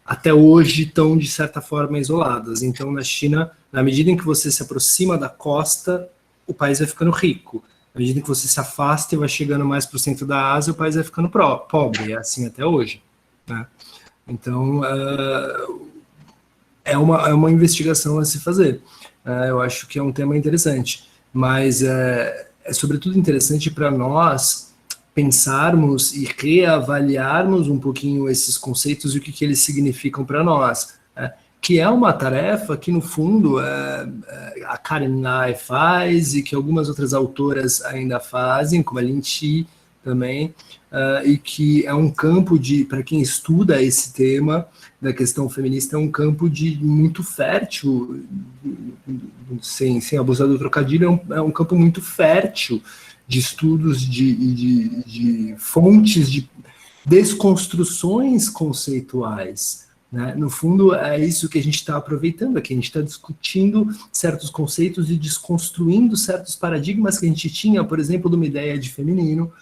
até hoje estão, de certa forma, isoladas. Então, na China, na medida em que você se aproxima da costa, o país vai ficando rico. Na medida em que você se afasta e vai chegando mais para o centro da Ásia, o país vai ficando pobre. É assim até hoje, né? Então, é uma investigação a se fazer. Eu acho que é um tema interessante, mas é sobretudo interessante para nós pensarmos e reavaliarmos um pouquinho esses conceitos e o que eles significam para nós, que é uma tarefa que, no fundo, a Karen Lai faz e que algumas outras autoras ainda fazem, como a Lin Chi também, e que é um campo para quem estuda esse tema da questão feminista, é um campo muito fértil, sem abusar do trocadilho, é um campo muito fértil de estudos, de fontes, de desconstruções conceituais, né? No fundo, é isso que a gente está aproveitando aqui, a gente está discutindo certos conceitos e desconstruindo certos paradigmas que a gente tinha, por exemplo, de uma ideia de feminino,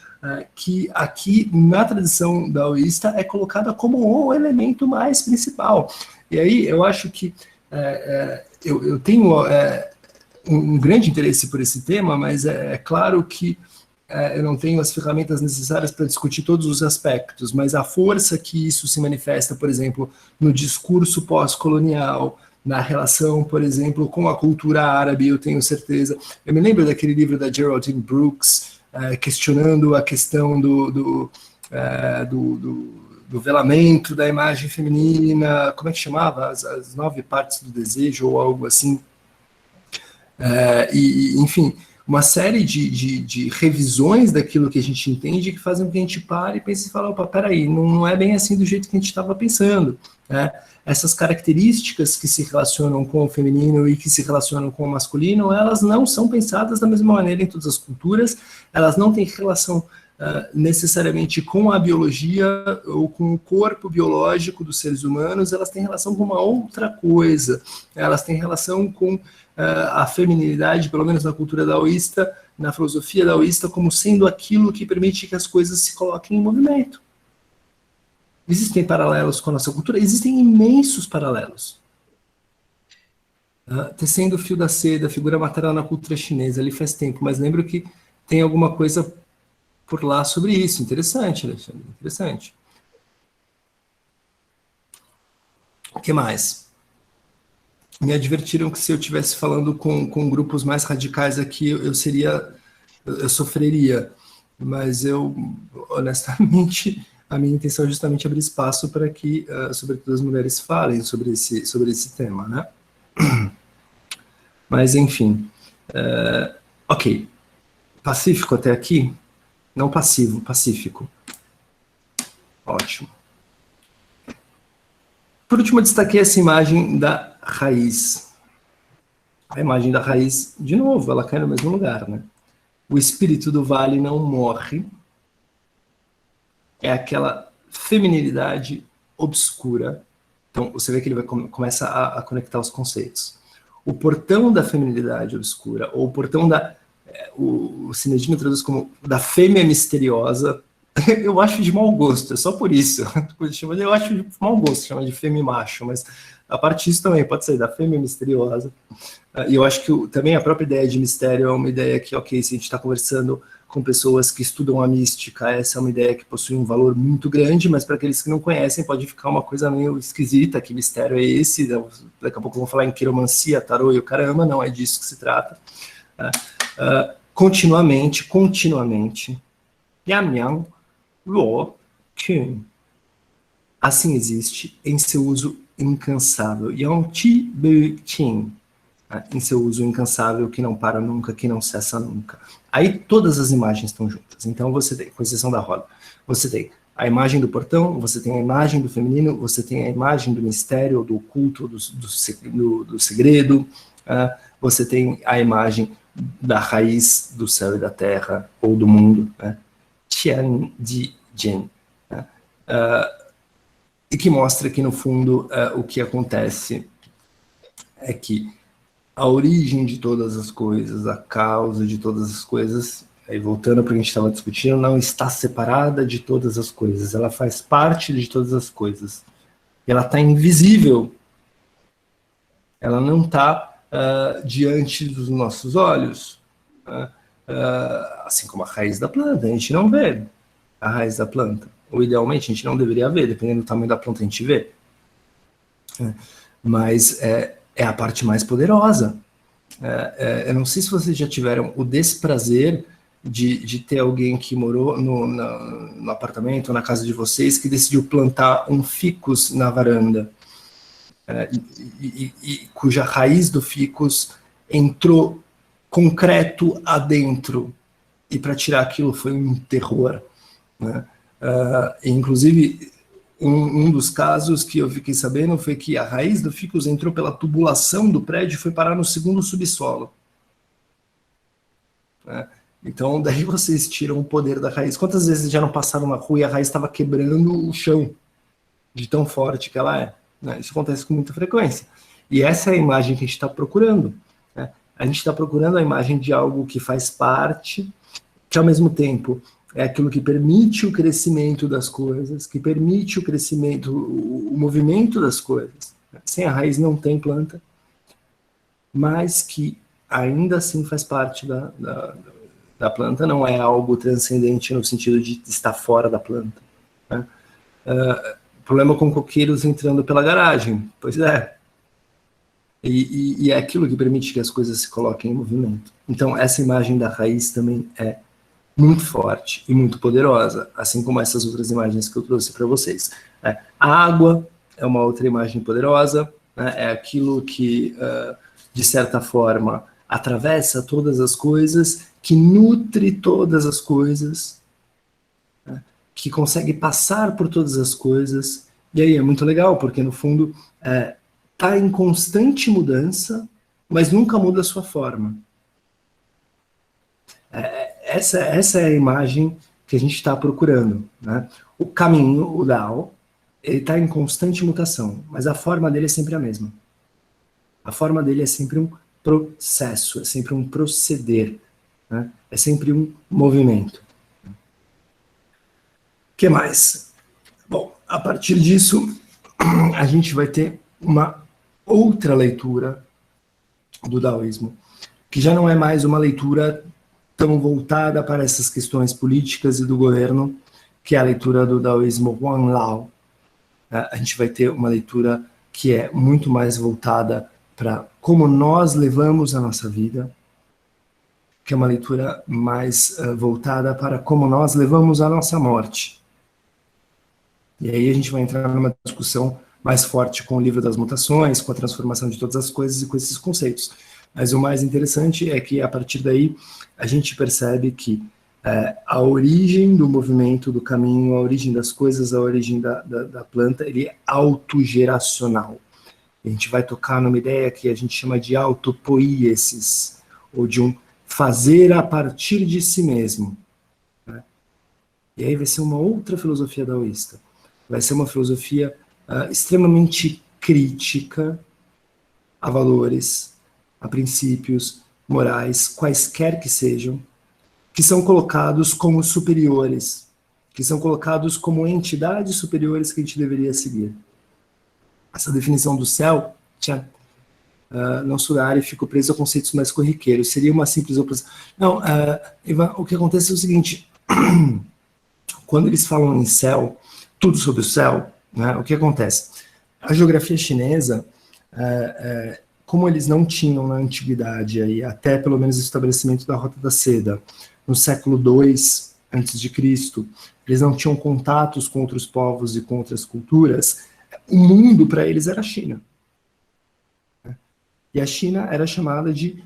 que aqui, na tradição daoísta, é colocada como o elemento mais principal. E aí, eu acho que eu tenho um grande interesse por esse tema, mas é claro que eu não tenho as ferramentas necessárias para discutir todos os aspectos, mas a força que isso se manifesta, por exemplo, no discurso pós-colonial, na relação, por exemplo, com a cultura árabe, eu tenho certeza. Eu me lembro daquele livro da Geraldine Brooks, questionando a questão do velamento da imagem feminina, como é que chamava? As 9 partes do desejo, ou algo assim. Enfim, uma série de revisões daquilo que a gente entende que fazem com que a gente pare e pense e fale, opa, peraí, não é bem assim do jeito que a gente estava pensando, né? Essas características que se relacionam com o feminino e que se relacionam com o masculino, elas não são pensadas da mesma maneira em todas as culturas, elas não têm relação necessariamente com a biologia ou com o corpo biológico dos seres humanos, elas têm relação com uma outra coisa, elas têm relação com a feminilidade, pelo menos na cultura daoísta, na filosofia daoísta, como sendo aquilo que permite que as coisas se coloquem em movimento. Existem paralelos com a nossa cultura? Existem imensos paralelos. Tecendo o fio da seda, figura materna na cultura chinesa, ali faz tempo, mas lembro que tem alguma coisa por lá sobre isso. Interessante, Alexandre, interessante. O que mais? Me advertiram que se eu estivesse falando com grupos mais radicais aqui, eu sofreria. Mas eu, honestamente, a minha intenção é justamente abrir espaço para que, sobretudo, as mulheres falem sobre esse tema, né? Mas, enfim. Ok. Pacífico até aqui? Não passivo, pacífico. Ótimo. Por último, eu destaquei essa imagem da raiz. A imagem da raiz, de novo, ela cai no mesmo lugar, né? O espírito do vale não morre. É aquela feminilidade obscura. Então, você vê que ele começa a conectar os conceitos. O portão da feminilidade obscura, ou o portão da... O Cinedino traduz como da fêmea misteriosa. Eu acho de mau gosto, é só por isso. Eu acho de mau gosto, chama de fêmea e macho, mas a parte disso também pode ser da fêmea misteriosa. E eu acho que também a própria ideia de mistério é uma ideia que, ok, se a gente está conversando com pessoas que estudam a mística, essa é uma ideia que possui um valor muito grande, mas para aqueles que não conhecem pode ficar uma coisa meio esquisita, que mistério é esse? Daqui a pouco vamos falar em quiromancia, tarô e o caramba, não é disso que se trata. Continuamente, Yang Luo Qun. Assim existe em seu uso incansável. Yang Qi Bu Qin. Em seu uso incansável, que não para nunca, que não cessa nunca. Aí todas as imagens estão juntas. Então você tem, com exceção da roda, você tem a imagem do portão, você tem a imagem do feminino, você tem a imagem do mistério, do oculto, do segredo, você tem a imagem da raiz do céu e da terra, ou do mundo, Tian Di Jin, e que mostra que, no fundo, o que acontece é que a origem de todas as coisas, a causa de todas as coisas, aí voltando para o que a gente estava discutindo, não está separada de todas as coisas, ela faz parte de todas as coisas. E ela está invisível. Ela não está diante dos nossos olhos. Assim como a raiz da planta, a gente não vê a raiz da planta. Ou, idealmente, a gente não deveria ver, dependendo do tamanho da planta, a gente vê. Mas é a parte mais poderosa. Eu não sei se vocês já tiveram o desprazer de ter alguém que morou no apartamento, na casa de vocês, que decidiu plantar um ficus na varanda, e cuja raiz do ficus entrou concreto adentro, e para tirar aquilo foi um terror, né? Inclusive, um dos casos que eu fiquei sabendo foi que a raiz do ficus entrou pela tubulação do prédio e foi parar no segundo subsolo. Então, daí vocês tiram o poder da raiz. Quantas vezes já não passaram na rua e a raiz estava quebrando o chão, de tão forte que ela é? Isso acontece com muita frequência. E essa é a imagem que a gente está procurando. A gente está procurando a imagem de algo que faz parte, que ao mesmo tempo é aquilo que permite o crescimento das coisas, que permite o crescimento, o movimento das coisas. Sem a raiz não tem planta, mas que ainda assim faz parte da planta, não é algo transcendente no sentido de estar fora da planta. Problema com coqueiros entrando pela garagem, pois é. E é aquilo que permite que as coisas se coloquem em movimento. Então, essa imagem da raiz também é muito forte e muito poderosa, assim como essas outras imagens que eu trouxe para vocês. A água é uma outra imagem poderosa, é aquilo que, de certa forma, atravessa todas as coisas, que nutre todas as coisas, né? Que consegue passar por todas as coisas. E aí é muito legal, porque no fundo está em constante mudança, mas nunca muda a sua forma. Essa é a imagem que a gente está procurando, né? O caminho, o Dao, ele está em constante mutação, mas a forma dele é sempre a mesma. A forma dele é sempre um processo, é sempre um proceder, né? É sempre um movimento. O que mais? Bom, a partir disso, a gente vai ter uma outra leitura do daoísmo, que já não é mais uma leitura tão voltada para essas questões políticas e do governo, que é a leitura do daoísmo Wan Lao. A gente vai ter uma leitura que é muito mais voltada para como nós levamos a nossa vida, que é uma leitura mais voltada para como nós levamos a nossa morte. E aí a gente vai entrar numa discussão mais forte com o livro das mutações, com a transformação de todas as coisas e com esses conceitos. Mas o mais interessante é que, a partir daí, a gente percebe que a origem do movimento, do caminho, a origem das coisas, a origem da planta, ele é autogeracional. A gente vai tocar numa ideia que a gente chama de autopoiesis, ou de um fazer a partir de si mesmo, né? E aí vai ser uma outra filosofia daoísta. Vai ser uma filosofia extremamente crítica a valores, a princípios morais, quaisquer que sejam, que são colocados como superiores, que são colocados como entidades superiores que a gente deveria seguir. Essa definição do céu, não Surari, fico preso a conceitos mais corriqueiros. Seria uma simples oposição. Não, Ivan, o que acontece é o seguinte, quando eles falam em céu, tudo sobre o céu, né, o que acontece? A geografia chinesa, como eles não tinham na antiguidade, aí, até pelo menos o estabelecimento da Rota da Seda, no século II a.C., eles não tinham contatos com outros povos e com outras culturas, o mundo para eles era a China. E a China era chamada de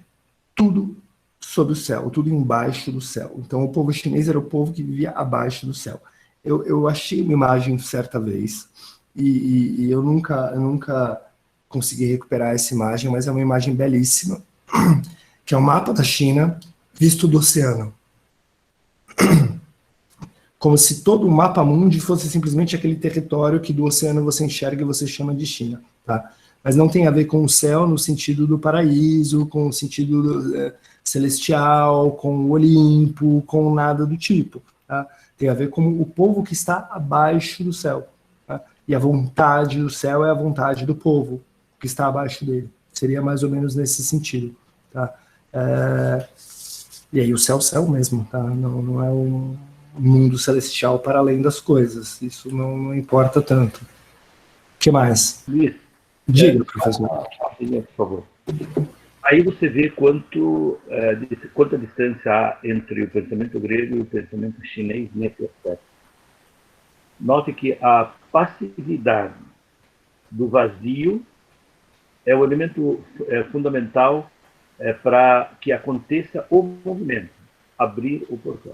tudo sob o céu, tudo embaixo do céu. Então o povo chinês era o povo que vivia abaixo do céu. Eu achei uma imagem certa vez, e eu nunca consegui recuperar essa imagem, mas é uma imagem belíssima, que é o mapa da China visto do oceano. Como se todo o mapa mundi fosse simplesmente aquele território que do oceano você enxerga e você chama de China, tá? Mas não tem a ver com o céu no sentido do paraíso, com o sentido celestial, com o Olimpo, com nada do tipo, tá? Tem a ver com o povo que está abaixo do céu, tá? E a vontade do céu é a vontade do povo que está abaixo dele. Seria mais ou menos nesse sentido, tá? E aí o céu mesmo, tá? Não é um mundo celestial para além das coisas. Isso não importa tanto. O que mais? Luiz, diga, professor. Por favor. Aí você vê quanta distância há entre o pensamento grego e o pensamento chinês nesse aspecto. Note que a passividade do vazio é o elemento fundamental para que aconteça o movimento, abrir o portão.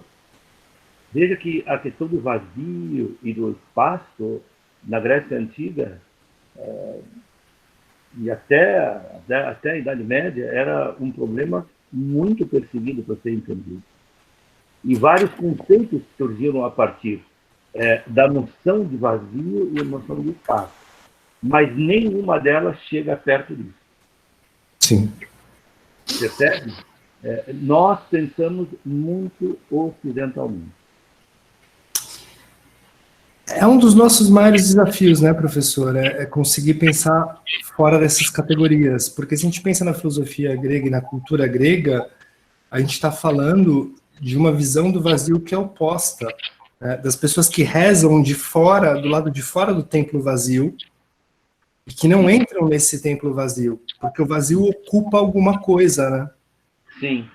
Veja que a questão do vazio e do espaço, na Grécia Antiga, e até a Idade Média, era um problema muito perseguido para ser entendido. E vários conceitos surgiram a partir da noção de vazio e a noção de espaço. Mas nenhuma delas chega perto disso. Sim. Percebe? Nós pensamos muito ocidentalmente. É um dos nossos maiores desafios, né, professor? É conseguir pensar fora dessas categorias. Porque se a gente pensa na filosofia grega e na cultura grega, a gente está falando de uma visão do vazio que é oposta, né, das pessoas que rezam de fora, do lado de fora do templo vazio, e que não entram nesse templo vazio, porque o vazio ocupa alguma coisa, né? Sim.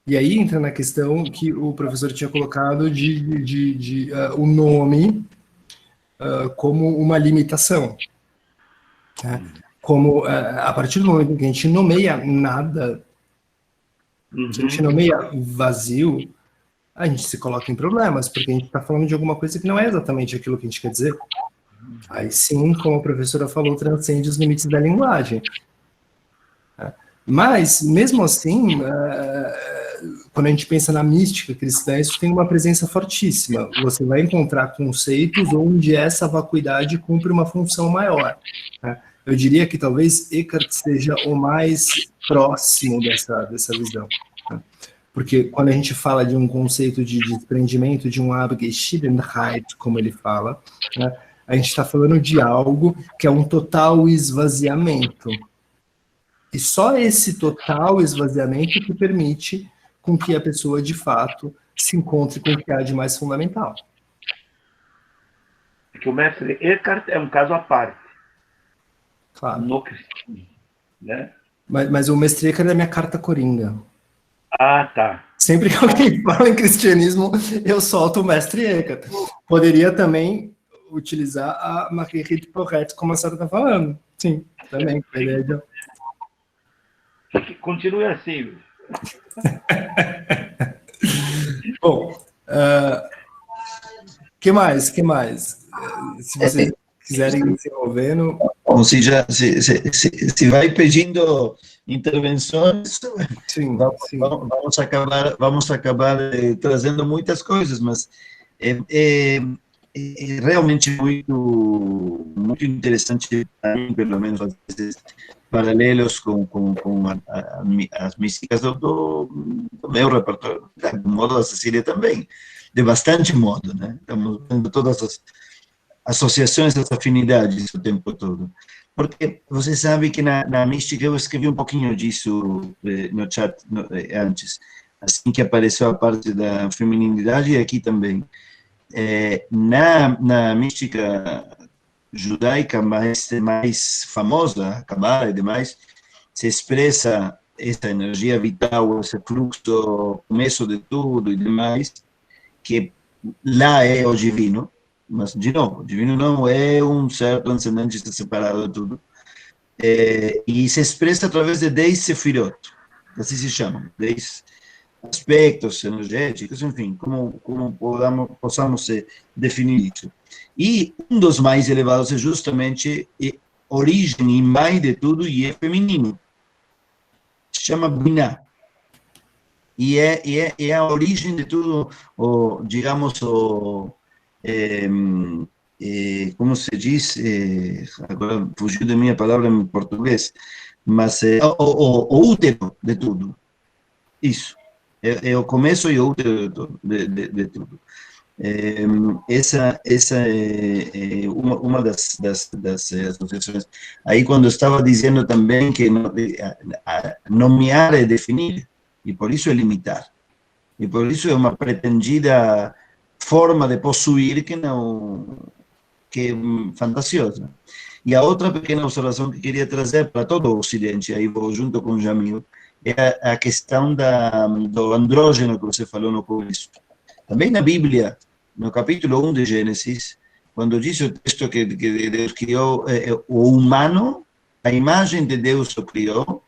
E aí entra na questão que o professor tinha colocado de o nome como uma limitação, né? como a partir do momento em que a gente nomeia nada, se a gente nomeia vazio, a gente se coloca em problemas, porque a gente está falando de alguma coisa que não é exatamente aquilo que a gente quer dizer. Aí sim, como a professora falou, transcende os limites da linguagem. Mas, mesmo assim, quando a gente pensa na mística cristã, isso tem uma presença fortíssima. Você vai encontrar conceitos onde essa vacuidade cumpre uma função maior. Eu diria que talvez Eckhart seja o mais próximo dessa visão. Porque quando a gente fala de um conceito de desprendimento, de um Abgeschiedenheit, como ele fala, a gente está falando de algo que é um total esvaziamento. E só esse total esvaziamento que permite com que a pessoa, de fato, se encontre com o que há de mais fundamental. Que o mestre Eckhart é um caso à parte. Claro. No cristianismo, né? Mas o mestre Eckhart é minha carta coringa. Ah, tá. Sempre que alguém fala em cristianismo, eu solto o mestre Eckhart. Poderia também utilizar a Marguerite Porret, como a senhora está falando. Sim, também. Continue assim. Bom, que mais? Se vocês quiserem desenvolvendo... Bom, se vai pedindo intervenções, sim, vamos acabar trazendo muitas coisas, mas é realmente muito interessante para mim, pelo menos, às vezes, paralelos com as místicas do meu repertório, do modo da Cecília também, de bastante modo, né? Estamos vendo todas as associações, as afinidades o tempo todo. Porque você sabe que na mística eu escrevi um pouquinho disso no chat antes, assim que apareceu a parte da feminilidade, e aqui também. Na mística judaica mais famosa, Kabbalah e demais, se expressa essa energia vital, esse fluxo, começo de tudo e demais, que lá é o divino, mas, de novo, o divino não é um ser transcendente, está separado de tudo, e se expressa através de 10 sefirot, assim se chamam, 10 aspectos energéticos, enfim, como possamos definir isso. E um dos mais elevados é justamente origem e mãe de tudo, e é feminino. Se chama Binah. E é a origem de tudo, digamos, como se diz, agora fugiu de minha palavra em português, mas o útero de tudo. Isso. É o começo e o útero de tudo. Essa é uma das associações. Aí, quando eu estava dizendo também que nomear é definir, e por isso é limitar. E por isso é uma pretendida forma de possuir que é fantasiosa. E a outra pequena observação que queria trazer para todo o Ocidente, aí vou junto com o Jamil, é a questão do andrógeno que você falou no começo. Também na Bíblia, no capítulo 1 de Gênesis, quando diz o texto que Deus criou o humano, a imagem de Deus o criou,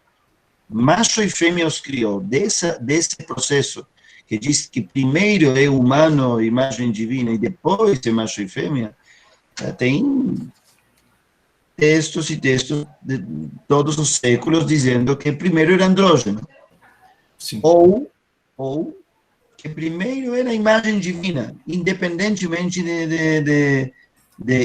macho e fêmea os criou. Desse processo, que diz que primeiro é humano, imagem divina, e depois é macho e fêmea, tem textos e textos de todos os séculos dizendo que primeiro era andrógeno. Sim. Ou que primeiro era a imagem divina, independentemente de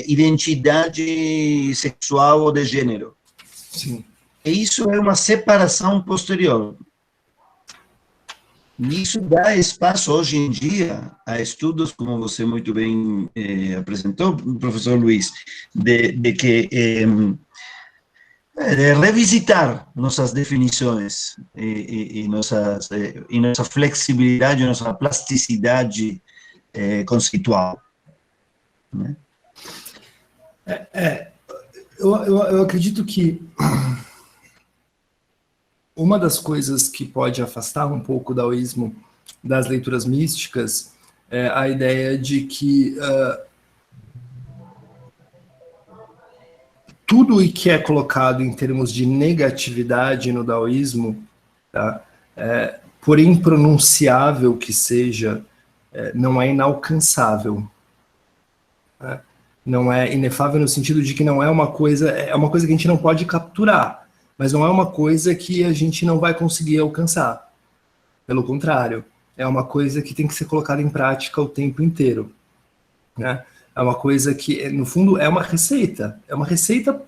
identidade sexual ou de gênero. Sim. E isso é uma separação posterior. E isso dá espaço, hoje em dia, a estudos, como você muito bem apresentou, professor Luiz, de revisitar nossas definições e nossa flexibilidade, nossa plasticidade conceitual. Né? Eu acredito que uma das coisas que pode afastar um pouco o daoísmo das leituras místicas é a ideia de que tudo o que é colocado em termos de negatividade no daoísmo, tá? Por impronunciável que seja, não é inalcançável. Né? Não é inefável no sentido de que não é uma coisa que a gente não pode capturar, mas não é uma coisa que a gente não vai conseguir alcançar. Pelo contrário, é uma coisa que tem que ser colocada em prática o tempo inteiro. Né? É uma coisa que, no fundo, é uma receita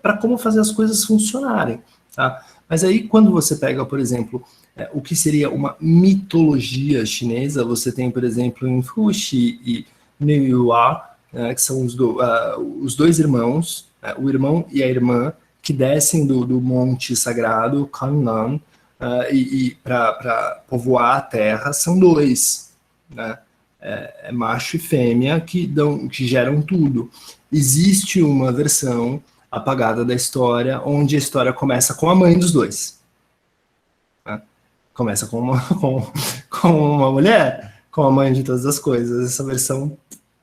para como fazer as coisas funcionarem. Tá? Mas aí, quando você pega, por exemplo, o que seria uma mitologia chinesa, você tem, por exemplo, em Fuxi e Niuya, que são os dois irmãos, o irmão e a irmã, que descem do monte sagrado, Kanlan, e para povoar a terra, são dois, né? Macho e fêmea que geram tudo. Existe uma versão apagada da história, onde a história começa com a mãe dos dois. Né? Começa com uma mulher, com a mãe de todas as coisas. Essa versão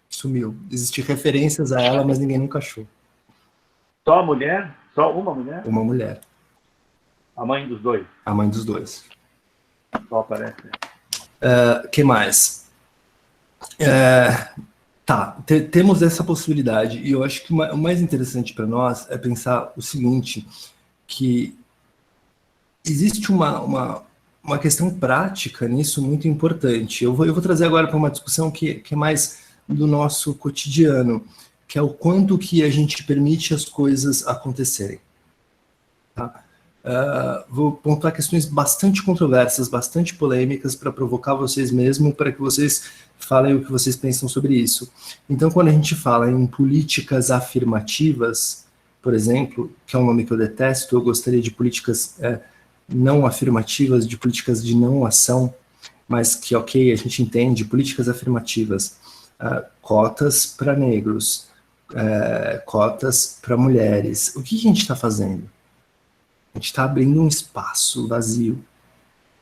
sumiu. Existem referências a ela, mas ninguém nunca achou. Só a mulher? Só uma mulher? Uma mulher. A mãe dos dois? A mãe dos dois. Só aparece. Que mais? Temos essa possibilidade, e eu acho que o mais interessante para nós é pensar o seguinte, que existe uma questão prática nisso muito importante. Eu vou trazer agora para uma discussão que é mais do nosso cotidiano, que é o quanto que a gente permite as coisas acontecerem. Tá? Vou pontuar questões bastante controversas, bastante polêmicas, para provocar vocês mesmo, para que vocês falem o que vocês pensam sobre isso. Então, quando a gente fala em políticas afirmativas, por exemplo, que é um nome que eu detesto, eu gostaria de políticas não afirmativas, de políticas de não ação, mas que, ok, a gente entende, políticas afirmativas, cotas para negros, cotas para mulheres. O que a gente está fazendo? A gente está abrindo um espaço vazio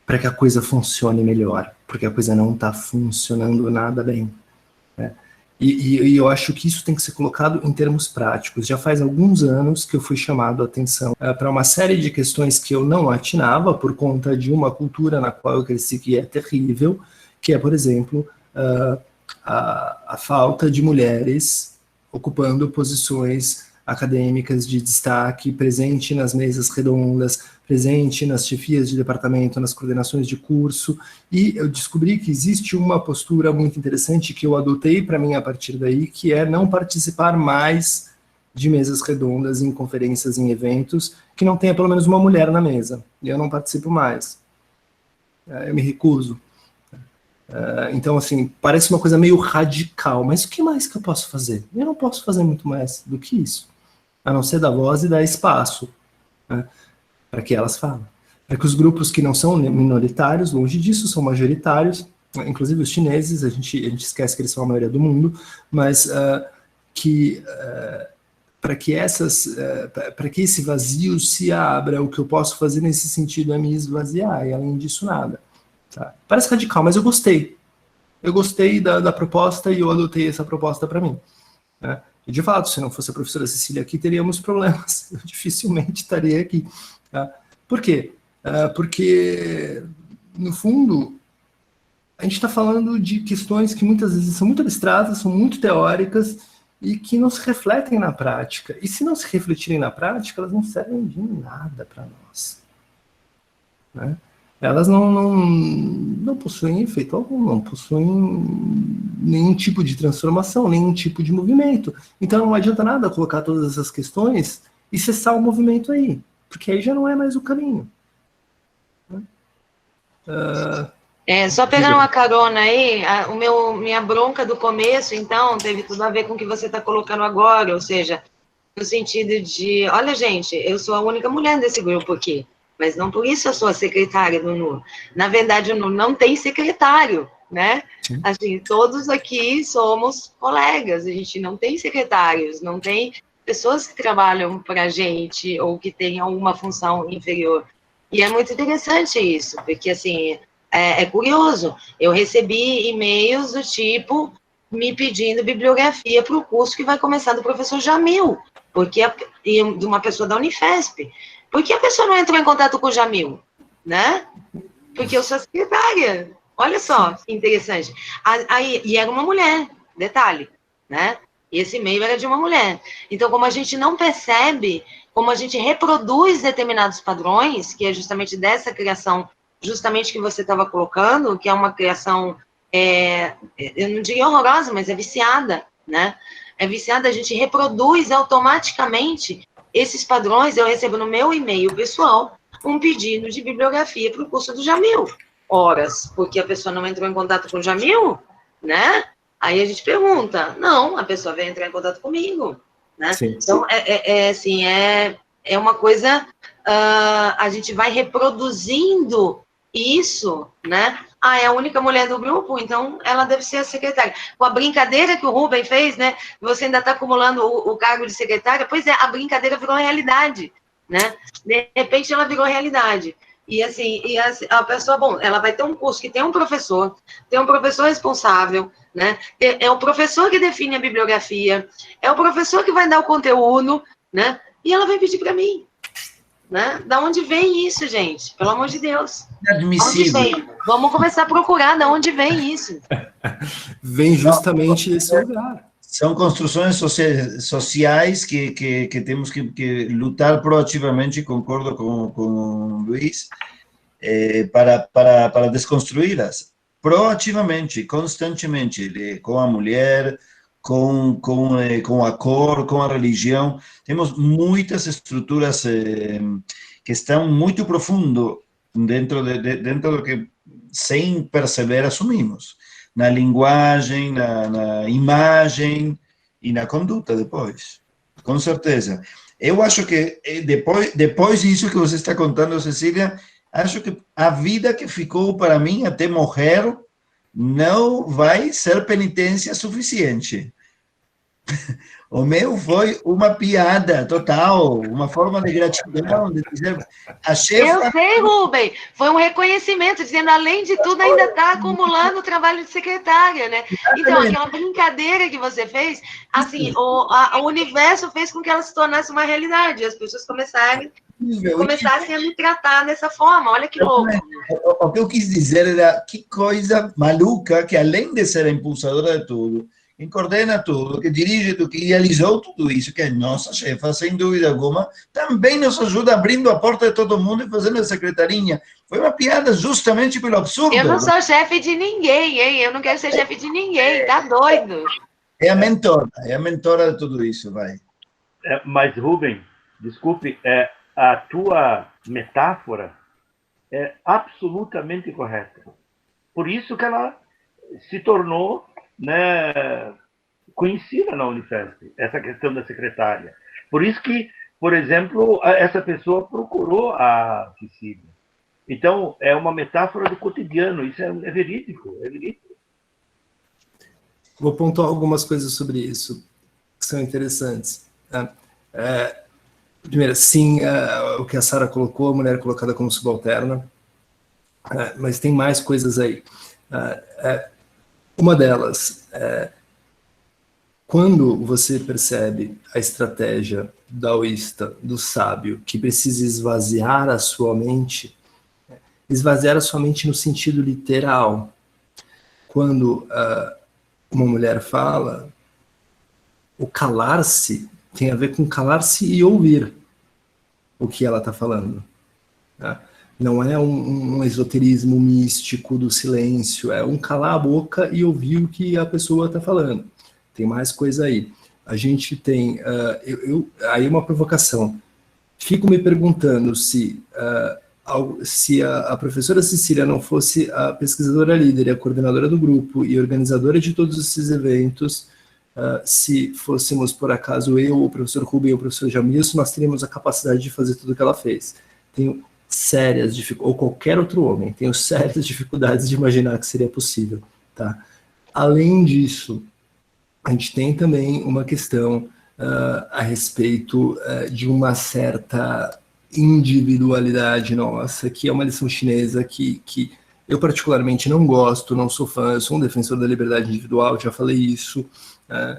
para que a coisa funcione melhor, porque a coisa não está funcionando nada bem. Né? E eu acho que isso tem que ser colocado em termos práticos. Já faz alguns anos que eu fui chamado a atenção para uma série de questões que eu não atinava por conta de uma cultura na qual eu cresci que é terrível, que é, por exemplo, a falta de mulheres ocupando posições acadêmicas de destaque, presente nas mesas redondas, presente nas chefias de departamento, nas coordenações de curso, e eu descobri que existe uma postura muito interessante que eu adotei para mim a partir daí, que é não participar mais de mesas redondas em conferências, em eventos, que não tenha pelo menos uma mulher na mesa, e eu não participo mais. Eu me recuso. Então, assim, parece uma coisa meio radical, mas o que mais que eu posso fazer? Eu não posso fazer muito mais do que isso, a não ser dar voz e dar espaço, né, para que elas falem. Para que os grupos que não são minoritários, longe disso, são majoritários, inclusive os chineses, a gente esquece que eles são a maioria do mundo, mas para que esse vazio se abra, o que eu posso fazer nesse sentido é me esvaziar, e além disso nada. Tá? Parece radical, mas eu gostei. Eu gostei da proposta e eu adotei essa proposta para mim. Né? E, de fato, se não fosse a professora Cecília aqui, teríamos problemas. Eu dificilmente estaria aqui. Tá? Por quê? Porque, no fundo, a gente está falando de questões que muitas vezes são muito abstratas, são muito teóricas e que não se refletem na prática. E se não se refletirem na prática, elas não servem de nada para nós. Né? Elas não possuem efeito algum, não possuem nenhum tipo de transformação, nenhum tipo de movimento. Então não adianta nada colocar todas essas questões e cessar o movimento aí, porque aí já não é mais o caminho. Só pegando uma carona aí, minha bronca do começo, então, teve tudo a ver com o que você está colocando agora, ou seja, no sentido de, olha, gente, eu sou a única mulher desse grupo aqui. Mas não por isso eu sou a secretária do NU. Na verdade, o NU não tem secretário, né? Sim. Assim, todos aqui somos colegas, a gente não tem secretários, não tem pessoas que trabalham para a gente ou que têm alguma função inferior. E é muito interessante isso, porque, assim, é curioso. Eu recebi e-mails do tipo me pedindo bibliografia para o curso que vai começar do professor Jamil, e de uma pessoa da Unifesp. Por que a pessoa não entrou em contato com o Jamil? Né? Porque eu sou secretária. Olha só, que interessante. Aí, e era uma mulher, detalhe, né? E esse e-mail era de uma mulher. Então, como a gente não percebe, como a gente reproduz determinados padrões, que é justamente dessa criação, justamente que você estava colocando, que é uma criação, eu não diria horrorosa, mas é viciada, né? É viciada, a gente reproduz automaticamente esses padrões. Eu recebo no meu e-mail pessoal um pedido de bibliografia para o curso do Jamil. Horas, porque a pessoa não entrou em contato com o Jamil, né? Aí a gente pergunta, não, a pessoa vai entrar em contato comigo, né? Sim. Então, é uma coisa, a gente vai reproduzindo isso, né? É a única mulher do grupo, então ela deve ser a secretária. Com a brincadeira que o Rubem fez, né? Você ainda está acumulando o cargo de secretária, pois é, a brincadeira virou realidade, né? De repente ela virou realidade. E assim, a pessoa, bom, ela vai ter um curso que tem um professor responsável, né? É o professor que define a bibliografia, é o professor que vai dar o conteúdo, né? E ela vai pedir para mim, né? Da onde vem isso, gente? Pelo amor de Deus. Inadmissível. Onde vem? Vamos começar a procurar da onde vem isso. Vem justamente desse lugar. São construções sociais que temos que lutar proativamente, concordo com o Luiz, para desconstruí-las. Proativamente, constantemente, com a mulher, com a cor, com a religião. Temos muitas estruturas que estão muito profundo dentro do que, sem perceber, assumimos. Na linguagem, na imagem e na conduta depois, com certeza. Eu acho que depois disso que você está contando, Cecília, acho que a vida que ficou para mim até morrer não vai ser penitência suficiente. O meu foi uma piada total, uma forma de gratidão, de dizer, a chefa... Eu sei, Rubem, foi um reconhecimento, dizendo, além de tudo, ainda está acumulando o trabalho de secretária, né? Então, aquela brincadeira que você fez, assim, o universo fez com que ela se tornasse uma realidade, as pessoas começassem a me tratar dessa forma, olha que louco. O que eu quis dizer era, que coisa maluca, que além de ser a impulsadora de tudo, quem coordena tudo, que dirige tudo, que idealizou tudo isso, que é nossa chefa, sem dúvida alguma, também nos ajuda abrindo a porta de todo mundo e fazendo a secretarinha. Foi uma piada justamente pelo absurdo. Eu não sou chefe de ninguém, hein? Eu não quero ser chefe de ninguém, tá doido? É a mentora de tudo isso, vai. Mas, Rubem, desculpe, a tua metáfora é absolutamente correta. Por isso que ela se tornou, né, conhecida na Unifesp, essa questão da secretária. Por isso que, por exemplo, essa pessoa procurou a Cecília. Então, é uma metáfora do cotidiano, isso é verídico, é verídico. Vou pontuar algumas coisas sobre isso, que são interessantes. Primeiro, sim, o que a Sara colocou, a mulher colocada como subalterna, mas tem mais coisas aí. Uma delas, quando você percebe a estratégia daoísta, do sábio, que precisa esvaziar a sua mente no sentido literal. Quando uma mulher fala, o calar-se tem a ver com calar-se e ouvir o que ela está falando. Tá? Não é um esoterismo místico do silêncio, é um calar a boca e ouvir o que a pessoa está falando. Tem mais coisa aí. A gente tem... aí uma provocação. Fico me perguntando se a professora Cecília não fosse a pesquisadora líder e a coordenadora do grupo e organizadora de todos esses eventos, se fôssemos, por acaso, eu, o professor Rubem ou o professor Jamilson, nós teríamos a capacidade de fazer tudo o que ela fez. Tenho sérias dificuldades, ou qualquer outro homem, tenho sérias dificuldades de imaginar que seria possível. Tá? Além disso, a gente tem também uma questão a respeito de uma certa individualidade nossa, que é uma lição chinesa que Eu particularmente não gosto, não sou fã, eu sou um defensor da liberdade individual, já falei isso,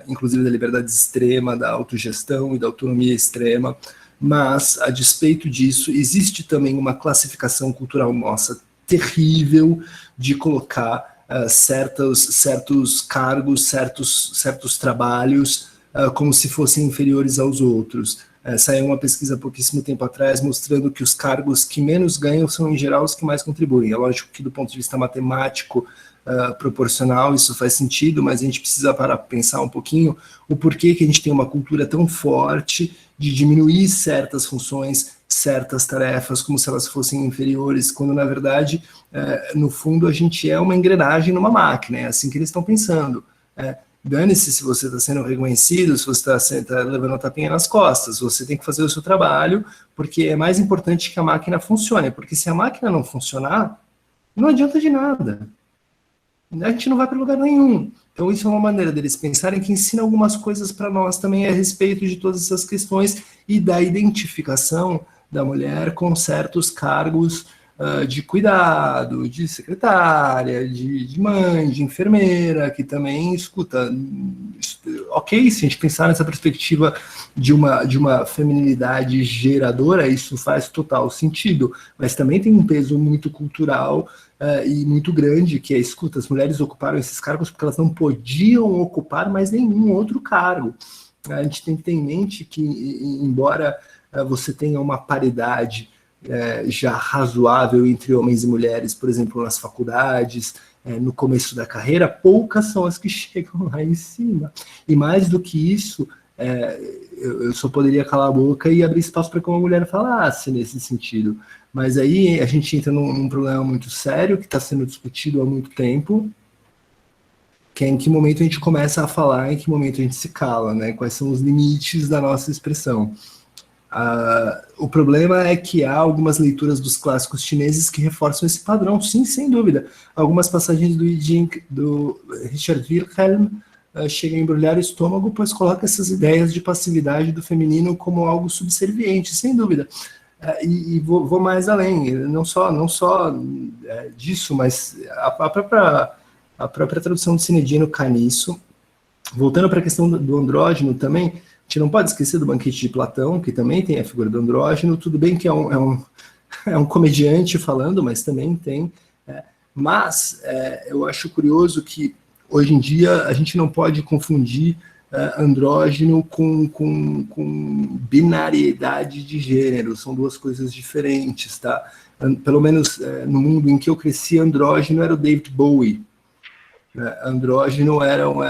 inclusive da liberdade extrema, da autogestão e da autonomia extrema, mas, a despeito disso, existe também uma classificação cultural nossa terrível de colocar certos cargos, certos trabalhos como se fossem inferiores aos outros. Saiu uma pesquisa há pouquíssimo tempo atrás mostrando que os cargos que menos ganham são, em geral, os que mais contribuem. É lógico que, do ponto de vista matemático, proporcional, isso faz sentido, mas a gente precisa parar para pensar um pouquinho o porquê que a gente tem uma cultura tão forte de diminuir certas funções, certas tarefas, como se elas fossem inferiores, quando, na verdade, no fundo, a gente é uma engrenagem numa máquina, é assim que eles estão pensando. Dane-se se você está sendo reconhecido, se você está levando a tapinha nas costas, você tem que fazer o seu trabalho, porque é mais importante que a máquina funcione, porque se a máquina não funcionar, não adianta de nada. A gente não vai para lugar nenhum. Então isso é uma maneira deles pensarem que ensina algumas coisas para nós também a respeito de todas essas questões e da identificação da mulher com certos cargos de cuidado, de secretária, de mãe, de enfermeira, que também escuta. Ok, se a gente pensar nessa perspectiva de uma feminilidade geradora, isso faz total sentido, mas também tem um peso muito cultural e muito grande, que é, escuta, as mulheres ocuparam esses cargos porque elas não podiam ocupar mais nenhum outro cargo. A gente tem que ter em mente que, embora você tenha uma paridade já razoável entre homens e mulheres, por exemplo, nas faculdades, no começo da carreira, poucas são as que chegam lá em cima. E mais do que isso, eu só poderia calar a boca e abrir espaço para que uma mulher falasse nesse sentido. Mas aí a gente entra num problema muito sério que está sendo discutido há muito tempo, que é em que momento a gente começa a falar, em que momento a gente se cala, né? Quais são os limites da nossa expressão. O problema é que há algumas leituras dos clássicos chineses que reforçam esse padrão, sim, sem dúvida. Algumas passagens do I Ching, do Richard Wilhelm, chegam a embrulhar o estômago, pois coloca essas ideias de passividade do feminino como algo subserviente, sem dúvida. E vou mais além, não só disso, mas a própria tradução de Sinedino cai nisso. Voltando para a questão do andrógeno também, a gente não pode esquecer do Banquete de Platão, que também tem a figura do andrógeno. Tudo bem que é um comediante falando, mas também tem. Mas eu acho curioso que, hoje em dia, a gente não pode confundir andrógeno com binariedade de gênero. São duas coisas diferentes, tá? Pelo menos no mundo em que eu cresci, andrógeno era o David Bowie. Andrógeno eram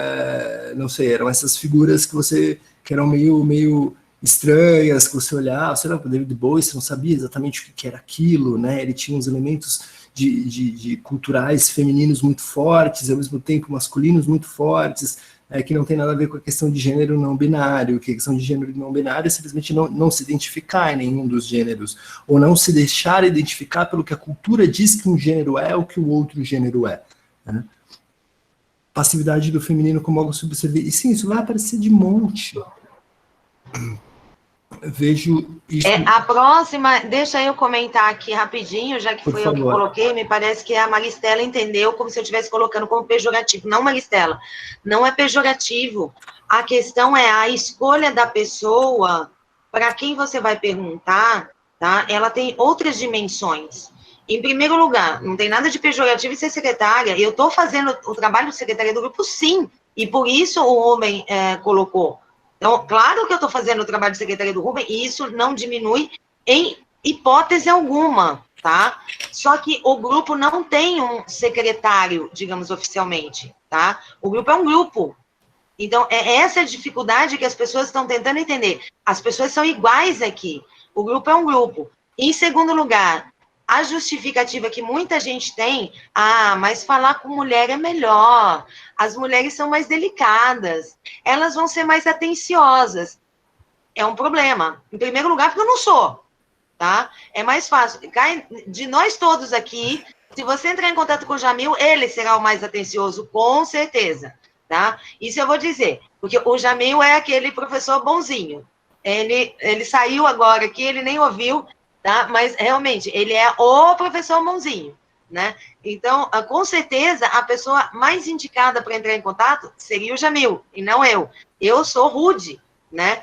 essas figuras que eram meio estranhas, que você olhava, sei lá, o David Bowie, você não sabia exatamente o que era aquilo, né? Ele tinha uns elementos de culturais femininos muito fortes, ao mesmo tempo masculinos muito fortes, que não tem nada a ver com a questão de gênero não binário, que a questão de gênero não binário é simplesmente não se identificar em nenhum dos gêneros, ou não se deixar identificar pelo que a cultura diz que um gênero é ou que o outro gênero é, né? Passividade do feminino como algo subserviente. E sim, isso vai aparecer de monte. Vejo isso... A próxima, deixa eu comentar aqui rapidinho, já que foi eu que coloquei, me parece que a Maristela entendeu como se eu estivesse colocando como pejorativo. Não, Maristela, não é pejorativo. A questão é a escolha da pessoa para quem você vai perguntar, tá? Ela tem outras dimensões. Em primeiro lugar, não tem nada de pejorativo em ser secretária. Eu estou fazendo o trabalho de secretária do grupo, sim, e por isso o Rubem colocou. Então, claro que eu estou fazendo o trabalho de secretária do Rubem, e isso não diminui em hipótese alguma, tá? Só que o grupo não tem um secretário, digamos, oficialmente, tá? O grupo é um grupo. Então, é essa a dificuldade que as pessoas estão tentando entender. As pessoas são iguais aqui. O grupo é um grupo. Em segundo lugar, a justificativa que muita gente tem, mas falar com mulher é melhor, as mulheres são mais delicadas, elas vão ser mais atenciosas. É um problema. Em primeiro lugar, porque eu não sou, tá? É mais fácil. De nós todos aqui, se você entrar em contato com o Jamil, ele será o mais atencioso, com certeza, tá? Isso eu vou dizer, porque o Jamil é aquele professor bonzinho. Ele saiu agora aqui, ele nem ouviu, tá? Mas, realmente, ele é o professor bonzinho, né? Então, com certeza, a pessoa mais indicada para entrar em contato seria o Jamil, e não eu. Eu sou rude, né?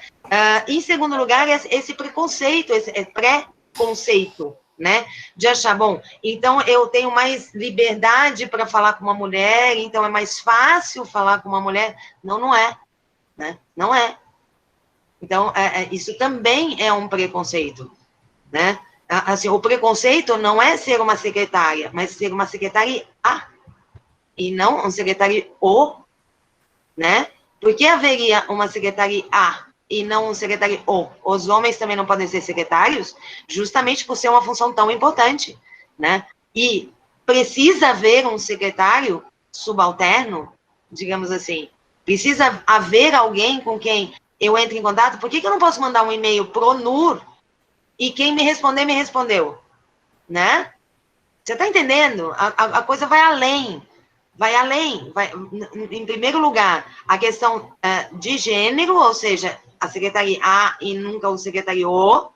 Em segundo lugar, esse preconceito, esse pré-conceito, né? De achar, bom, então eu tenho mais liberdade para falar com uma mulher, então é mais fácil falar com uma mulher. Não, não é, né? Não é. Então, isso também é um preconceito, né? Assim, o preconceito não é ser uma secretária, mas ser uma secretária A, e não um secretário O, né? Por que haveria uma secretária A e não um secretário O? Os homens também não podem ser secretários, justamente por ser uma função tão importante, né? E precisa haver um secretário subalterno, digamos assim, precisa haver alguém com quem eu entre em contato. Por que eu não posso mandar um e-mail pro NUR e quem me responder, me respondeu, né? Você está entendendo? A coisa vai além. Vai além. Em primeiro lugar, a questão de gênero, ou seja, a secretaria A e nunca o secretário O.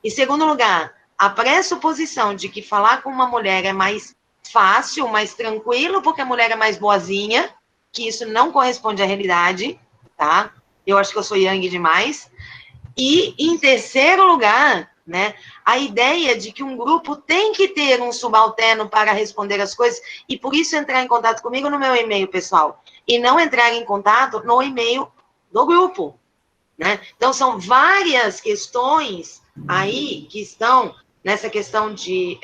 Em segundo lugar, a pressuposição de que falar com uma mulher é mais fácil, mais tranquilo, porque a mulher é mais boazinha, que isso não corresponde à realidade, tá? Eu acho que eu sou yang demais. E, em terceiro lugar, né, a ideia de que um grupo tem que ter um subalterno para responder as coisas, e por isso entrar em contato comigo no meu e-mail pessoal, e não entrar em contato no e-mail do grupo, né? Então, são várias questões aí que estão nessa questão de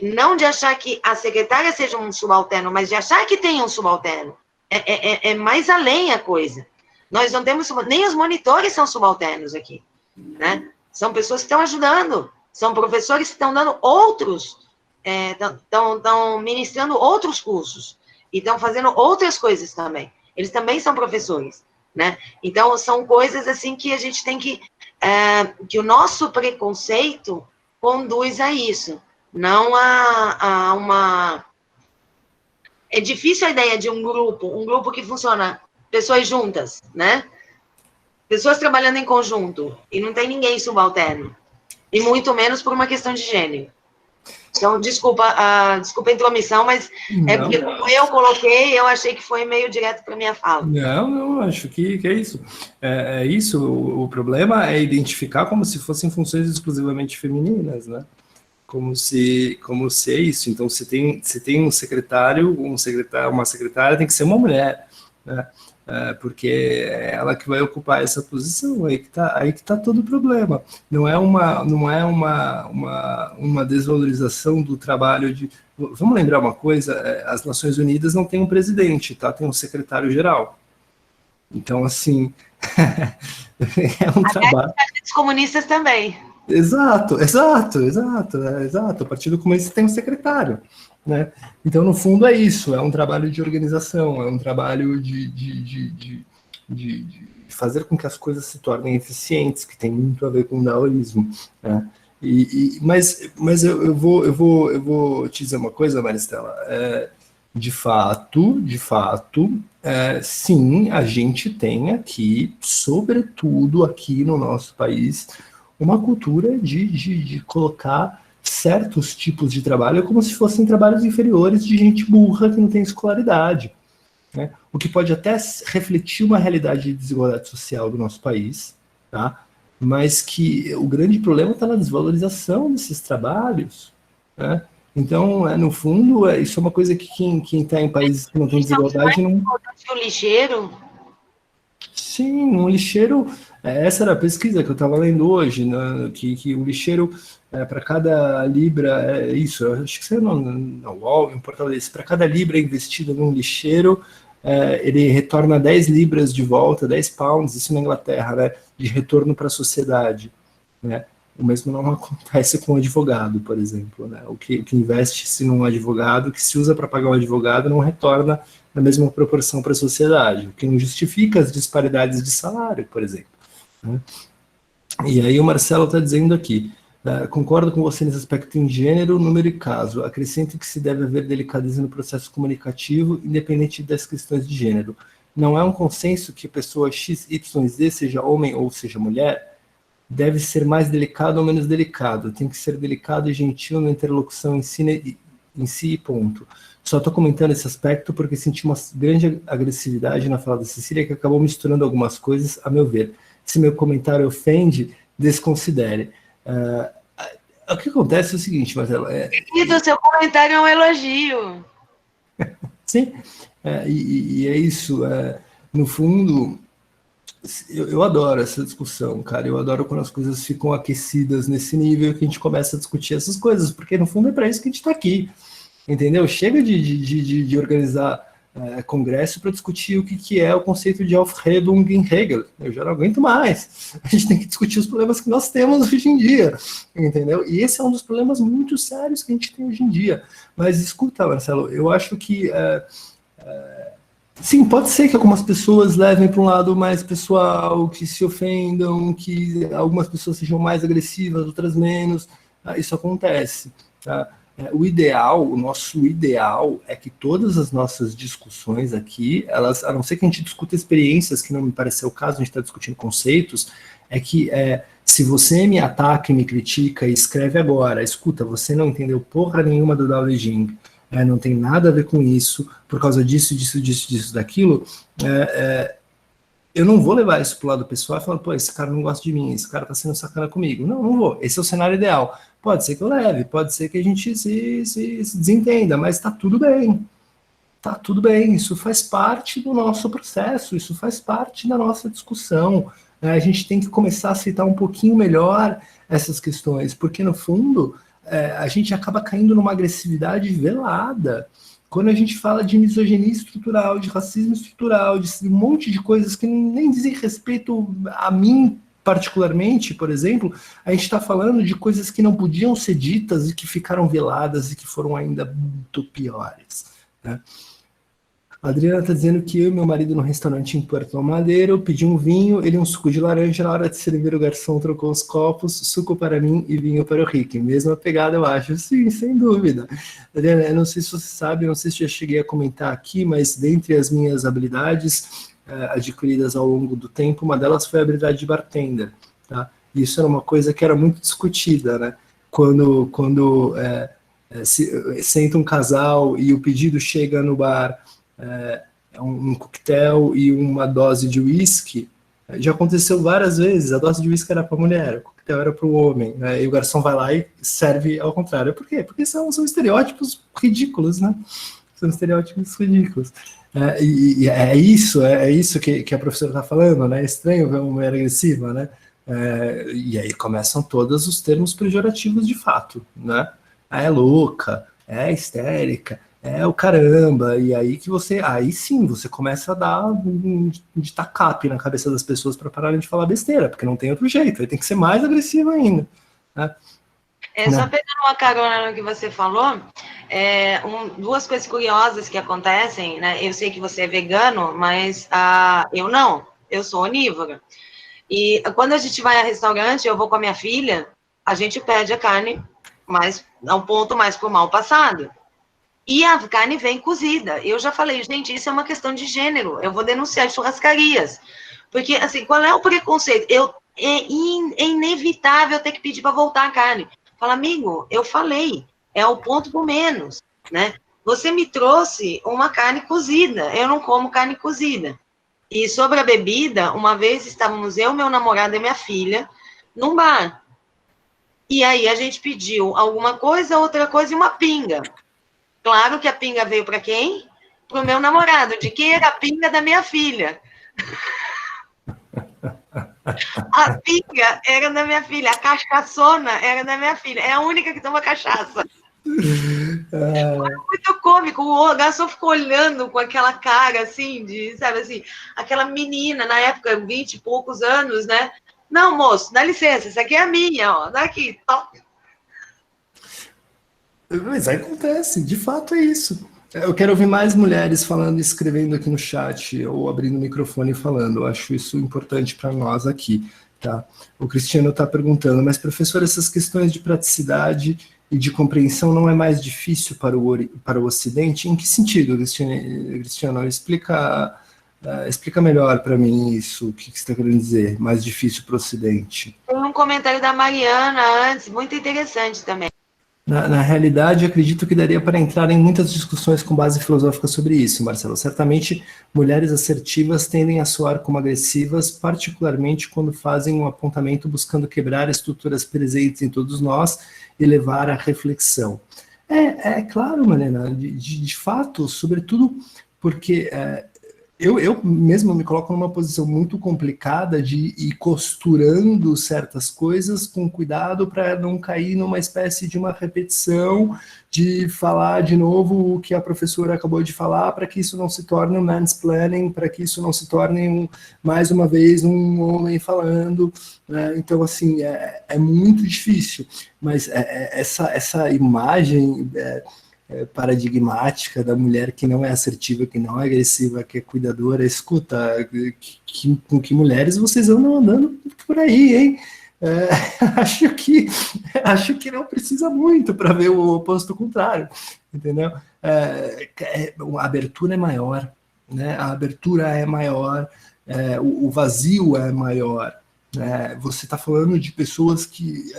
não de achar que a secretária seja um subalterno, mas de achar que tem um subalterno. É mais além a coisa. Nós não temos, nem os monitores são subalternos aqui, né? São pessoas que estão ajudando, são professores que estão dando outros, estão ministrando outros cursos, e estão fazendo outras coisas também. Eles também são professores, né? Então, são coisas assim que a gente tem que o nosso preconceito conduz a isso, não a uma... É difícil a ideia de um grupo que funciona, pessoas juntas, né? Pessoas trabalhando em conjunto, e não tem ninguém subalterno, e muito menos por uma questão de gênero. Então, desculpa a intromissão, mas não. Porque como eu coloquei, eu achei que foi meio direto para a minha fala. Não, acho que é isso. É isso, o problema é identificar como se fossem funções exclusivamente femininas, né? Como se é isso. Então, se tem um secretário, uma secretária tem que ser uma mulher, né? Porque é ela que vai ocupar essa posição, aí que tá todo o problema. Não é uma desvalorização do trabalho de... Vamos lembrar uma coisa, as Nações Unidas não tem um presidente, tá? Tem um secretário-geral. Então, assim, é um trabalho... Os comunistas também. Exato. O Partido Comunista tem um secretário, né? Então, no fundo, é isso, é um trabalho de organização, é um trabalho de fazer com que as coisas se tornem eficientes, que tem muito a ver com o daoísmo, né? Mas eu vou te dizer uma coisa, Maristela, de fato, sim, a gente tem aqui, sobretudo aqui no nosso país, uma cultura de colocar certos tipos de trabalho como se fossem trabalhos inferiores de gente burra que não tem escolaridade, né? O que pode até refletir uma realidade de desigualdade social do nosso país, tá? Mas que o grande problema está na desvalorização desses trabalhos, né? Então, no fundo, isso é uma coisa que quem está em países que não tem desigualdade não... O lixeiro... Sim, um lixeiro... Essa era a pesquisa que eu estava lendo hoje, né, que o lixeiro, para cada libra, eu acho que você na UOL, em um portal desse, para cada libra investida num lixeiro, ele retorna 10 libras de volta, 10 pounds, isso na Inglaterra, né, de retorno para a sociedade, né? O mesmo não acontece com um advogado, por exemplo, né? O que investe-se num advogado, que se usa para pagar um advogado, não retorna na mesma proporção para a sociedade, o que não justifica as disparidades de salário, por exemplo, né? E aí o Marcelo está dizendo aqui, concordo com você nesse aspecto em gênero, número e caso, acrescento que se deve haver delicadeza no processo comunicativo, independente das questões de gênero. Não é um consenso que a pessoa XYZ seja homem ou seja mulher? deve ser mais delicado ou menos delicado. Tem que ser delicado e gentil na interlocução em si, ponto. Só estou comentando esse aspecto porque senti uma grande agressividade na fala da Cecília que acabou misturando algumas coisas, a meu ver. Se meu comentário ofende, desconsidere. O que acontece é o seguinte, Marcelo... Querido, seu comentário é um elogio. Sim, e é isso. No fundo, eu adoro essa discussão, cara. Eu adoro quando as coisas ficam aquecidas nesse nível que a gente começa a discutir essas coisas, porque no fundo é para isso que a gente está aqui. Entendeu? Chega de organizar congresso para discutir o que é o conceito de Aufhebung em Hegel. Eu já não aguento mais. A gente tem que discutir os problemas que nós temos hoje em dia. Entendeu? E esse é um dos problemas muito sérios que a gente tem hoje em dia. Mas escuta, Marcelo, eu acho que sim, pode ser que algumas pessoas levem para um lado mais pessoal, que se ofendam, que algumas pessoas sejam mais agressivas, outras menos. Isso acontece, tá? O nosso ideal é que todas as nossas discussões aqui, elas, a não ser que a gente discuta experiências, que não me parece ser o caso, a gente está discutindo conceitos, é que se você me ataca e me critica e escreve agora, escuta, você não entendeu porra nenhuma do Dao De Jing, não tem nada a ver com isso, por causa disso, daquilo, eu não vou levar isso pro lado pessoal e falar, pô, esse cara não gosta de mim, esse cara tá sendo sacana comigo. Não vou. Esse é o cenário ideal. Pode ser que eu leve, pode ser que a gente se desentenda, mas tá tudo bem. Tá tudo bem. Isso faz parte do nosso processo, isso faz parte da nossa discussão. A gente tem que começar a aceitar um pouquinho melhor essas questões, porque no fundo a gente acaba caindo numa agressividade velada. Quando a gente fala de misoginia estrutural, de racismo estrutural, de um monte de coisas que nem dizem respeito a mim particularmente, por exemplo, a gente está falando de coisas que não podiam ser ditas e que ficaram veladas e que foram ainda muito piores, né? A Adriana está dizendo que eu e meu marido no restaurante em Puerto Madeiro pedi um vinho, ele um suco de laranja, na hora de servir o garçom trocou os copos, suco para mim e vinho para o Rick. Mesma pegada, eu acho. Sim, sem dúvida. Adriana, eu não sei se você sabe, não sei se já cheguei a comentar aqui, mas dentre as minhas habilidades adquiridas ao longo do tempo, uma delas foi a habilidade de bartender, tá? Isso era uma coisa que era muito discutida, né? Quando senta um casal e o pedido chega no bar, um coquetel e uma dose de uísque, já aconteceu várias vezes, a dose de uísque era para a mulher, o coquetel era para o homem, né? E o garçom vai lá e serve ao contrário. Por quê? Porque são estereótipos ridículos, né? São estereótipos ridículos. E é isso que a professora está falando, né? É estranho ver uma mulher agressiva, né? E aí começam todos os termos pejorativos de fato, né? É louca, é histérica, é o caramba, e aí aí sim, você começa a dar de tacape na cabeça das pessoas para pararem de falar besteira, porque não tem outro jeito, aí tem que ser mais agressivo ainda, né? Só pegando uma carona no que você falou, duas coisas curiosas que acontecem, né? Eu sei que você é vegano, mas eu não, eu sou onívora. E quando a gente vai a restaurante, eu vou com a minha filha, a gente pede a carne mais, a um ponto mais pro mal passado. E a carne vem cozida. Eu já falei, gente, isso é uma questão de gênero. Eu vou denunciar churrascarias. Porque, assim, qual é o preconceito? É inevitável ter que pedir para voltar a carne. Fala, amigo, eu falei, é o ponto por menos, né? Você me trouxe uma carne cozida. Eu não como carne cozida. E sobre a bebida, uma vez estávamos eu, meu namorado e minha filha num bar. E aí a gente pediu alguma coisa, outra coisa e uma pinga. Claro que a pinga veio para quem? Para o meu namorado. De quem era a pinga? Da minha filha. A pinga era da minha filha. A cachaçona era da minha filha. É a única que toma cachaça. Foi muito cômico. O garçom ficou olhando com aquela cara, assim, sabe assim, aquela menina, na época, 20 e poucos anos, né? Não, moço, dá licença, essa aqui é a minha, ó. Daqui, top. Mas acontece, de fato é isso. Eu quero ouvir mais mulheres falando e escrevendo aqui no chat, ou abrindo o microfone e falando. Eu acho isso importante para nós aqui, tá? O Cristiano está perguntando, mas professor, essas questões de praticidade e de compreensão não é mais difícil para o Ocidente? Em que sentido, Cristiano? Explica Explica melhor para mim isso, o que você está querendo dizer, mais difícil para o Ocidente. Tem um comentário da Mariana antes, muito interessante também. Na realidade, acredito que daria para entrar em muitas discussões com base filosófica sobre isso, Marcelo. Certamente, mulheres assertivas tendem a soar como agressivas, particularmente quando fazem um apontamento buscando quebrar estruturas presentes em todos nós e levar à reflexão. É claro, Marina, de fato, sobretudo porque eu mesmo me coloco numa posição muito complicada de ir costurando certas coisas com cuidado para não cair numa espécie de uma repetição, de falar de novo o que a professora acabou de falar, para que isso não se torne um mansplaining, para que isso não se torne, mais uma vez, um homem falando. Né? Então, assim, é muito difícil. Mas essa imagem... paradigmática da mulher que não é assertiva, que não é agressiva, que é cuidadora, escuta, com que mulheres vocês andam andando por aí, hein? Acho que não precisa muito para ver o oposto contrário, entendeu? A abertura é maior, né? A abertura é maior, o vazio é maior. Você está falando de pessoas que...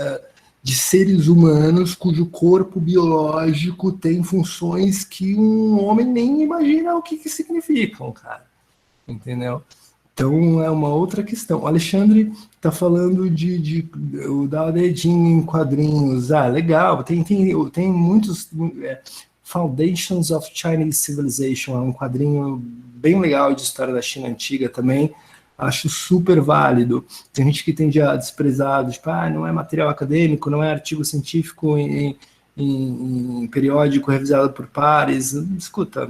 de seres humanos cujo corpo biológico tem funções que um homem nem imagina o que significam, cara. Entendeu? Então é uma outra questão. O Alexandre está falando o Dao De Jing em quadrinhos. Legal. Tem muitos... Foundations of Chinese Civilization, é um quadrinho bem legal de história da China antiga também. Acho super válido. Tem gente que tende a desprezar, tipo, não é material acadêmico, não é artigo científico em periódico revisado por pares. Escuta,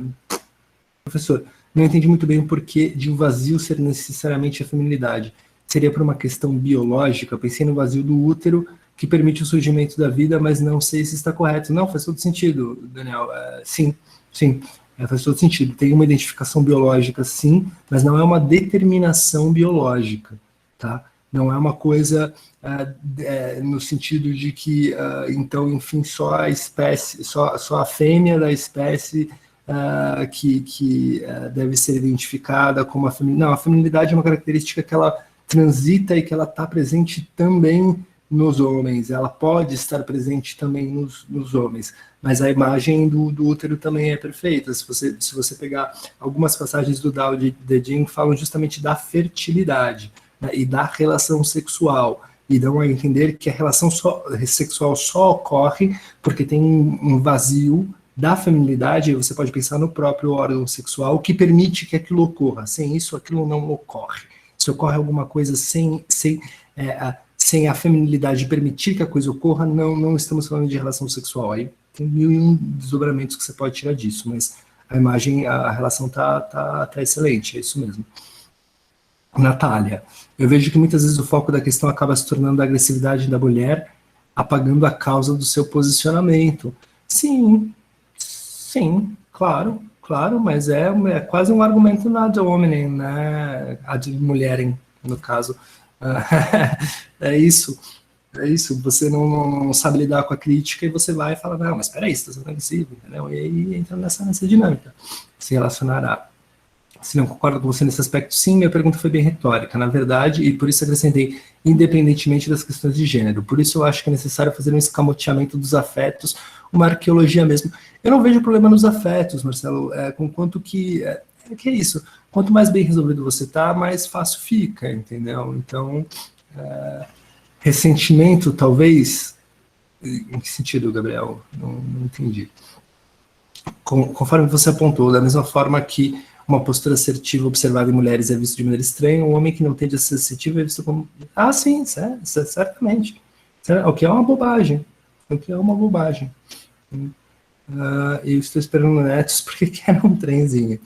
professor, não entendi muito bem o porquê de um vazio ser necessariamente a feminilidade. Seria por uma questão biológica? Pensei no vazio do útero, que permite o surgimento da vida, mas não sei se está correto. Não, faz todo sentido, Daniel. Sim. Faz todo sentido. Tem uma identificação biológica, sim, mas não é uma determinação biológica, tá? Não é uma coisa no sentido de que, então, enfim, só a espécie, só a fêmea da espécie que deve ser identificada como a feminilidade. Não, a feminilidade é uma característica que ela transita e que ela está presente também nos homens, ela pode estar presente também nos homens, mas a imagem do útero também é perfeita. Se você pegar algumas passagens do Dao De Jing, falam justamente da fertilidade, né, e da relação sexual, e dão a entender que a relação sexual só ocorre porque tem um vazio da feminilidade, e você pode pensar no próprio órgão sexual, que permite que aquilo ocorra. Sem isso, aquilo não ocorre. Se ocorre alguma coisa sem a feminilidade permitir que a coisa ocorra, não estamos falando de relação sexual. Aí tem 1001 desdobramentos que você pode tirar disso, mas a imagem, a relação tá excelente, é isso mesmo. Natália, eu vejo que muitas vezes o foco da questão acaba se tornando a agressividade da mulher, apagando a causa do seu posicionamento. Sim, claro, mas é quase um argumento ad hominem, né? Ad mulherem, no caso. É isso, você não sabe lidar com a crítica e você vai e fala, não, mas peraí, você está sendo agressivo, entendeu? E aí entra nessa dinâmica, se relacionará. Se não concordo com você nesse aspecto, sim, minha pergunta foi bem retórica, na verdade, e por isso acrescentei, independentemente das questões de gênero. Por isso eu acho que é necessário fazer um escamoteamento dos afetos, uma arqueologia mesmo. Eu não vejo problema nos afetos, Marcelo, conquanto que é isso. Quanto mais bem resolvido você tá, mais fácil fica, entendeu? Então, ressentimento, talvez... Em que sentido, Gabriel? Não entendi. Conforme você apontou, da mesma forma que uma postura assertiva observada em mulheres é vista de maneira estranha, um homem que não tende a ser assertivo é visto como... sim, certamente. O que é uma bobagem. Eu estou esperando netos porque quero um trenzinho.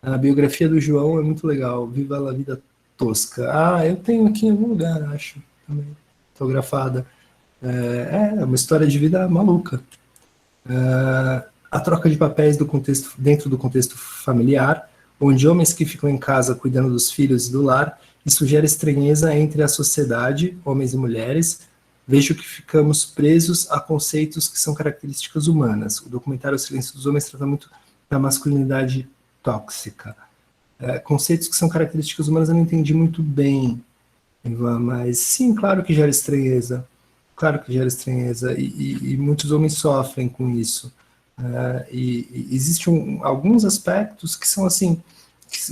A biografia do João é muito legal. Viva a vida tosca. Eu tenho aqui em algum lugar, acho, também, autografada. É uma história de vida maluca. A troca de papéis dentro do contexto familiar, onde homens que ficam em casa cuidando dos filhos e do lar, isso gera estranheza entre a sociedade, homens e mulheres. Vejo que ficamos presos a conceitos que são características humanas. O documentário O Silêncio dos Homens trata muito da masculinidade tóxica. conceitos que são características humanas eu não entendi muito bem, Ivan, mas sim, claro que gera estranheza. Claro que gera estranheza, e muitos homens sofrem com isso. E existem alguns aspectos que são assim,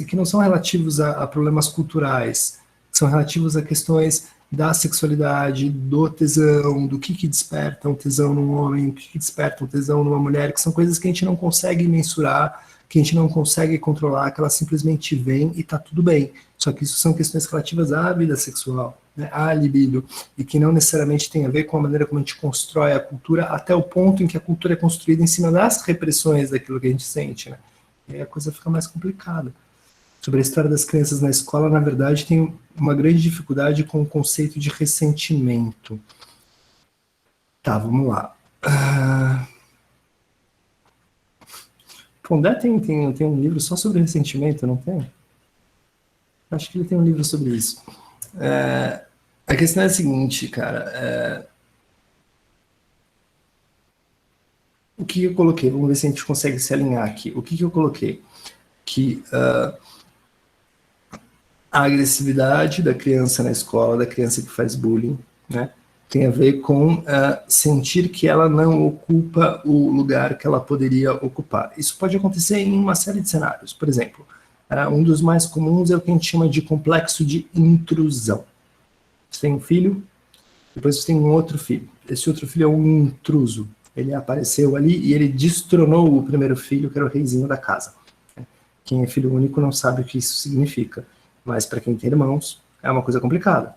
que não são relativos a problemas culturais, que são relativos a questões da sexualidade, do tesão, do que desperta um tesão num homem, o que desperta um tesão numa mulher, que são coisas que a gente não consegue mensurar, que a gente não consegue controlar, que ela simplesmente vem e tá tudo bem. Só que isso são questões relativas à vida sexual, né, à libido, e que não necessariamente tem a ver com a maneira como a gente constrói a cultura, até o ponto em que a cultura é construída em cima das repressões daquilo que a gente sente, né? E aí a coisa fica mais complicada. Sobre a história das crianças na escola, na verdade, tem uma grande dificuldade com o conceito de ressentimento. Tá, vamos lá. Pondé tem um livro só sobre ressentimento, não tem? Acho que ele tem um livro sobre isso. A questão é a seguinte, cara. O que eu coloquei? Vamos ver se a gente consegue se alinhar aqui. O que eu coloquei? Que a agressividade da criança na escola, da criança que faz bullying, né, tem a ver com sentir que ela não ocupa o lugar que ela poderia ocupar. Isso pode acontecer em uma série de cenários. Por exemplo, um dos mais comuns é o que a gente chama de complexo de intrusão. Você tem um filho, depois você tem um outro filho. Esse outro filho é um intruso. Ele apareceu ali e ele destronou o primeiro filho, que era o reizinho da casa. Quem é filho único não sabe o que isso significa, mas para quem tem irmãos, é uma coisa complicada.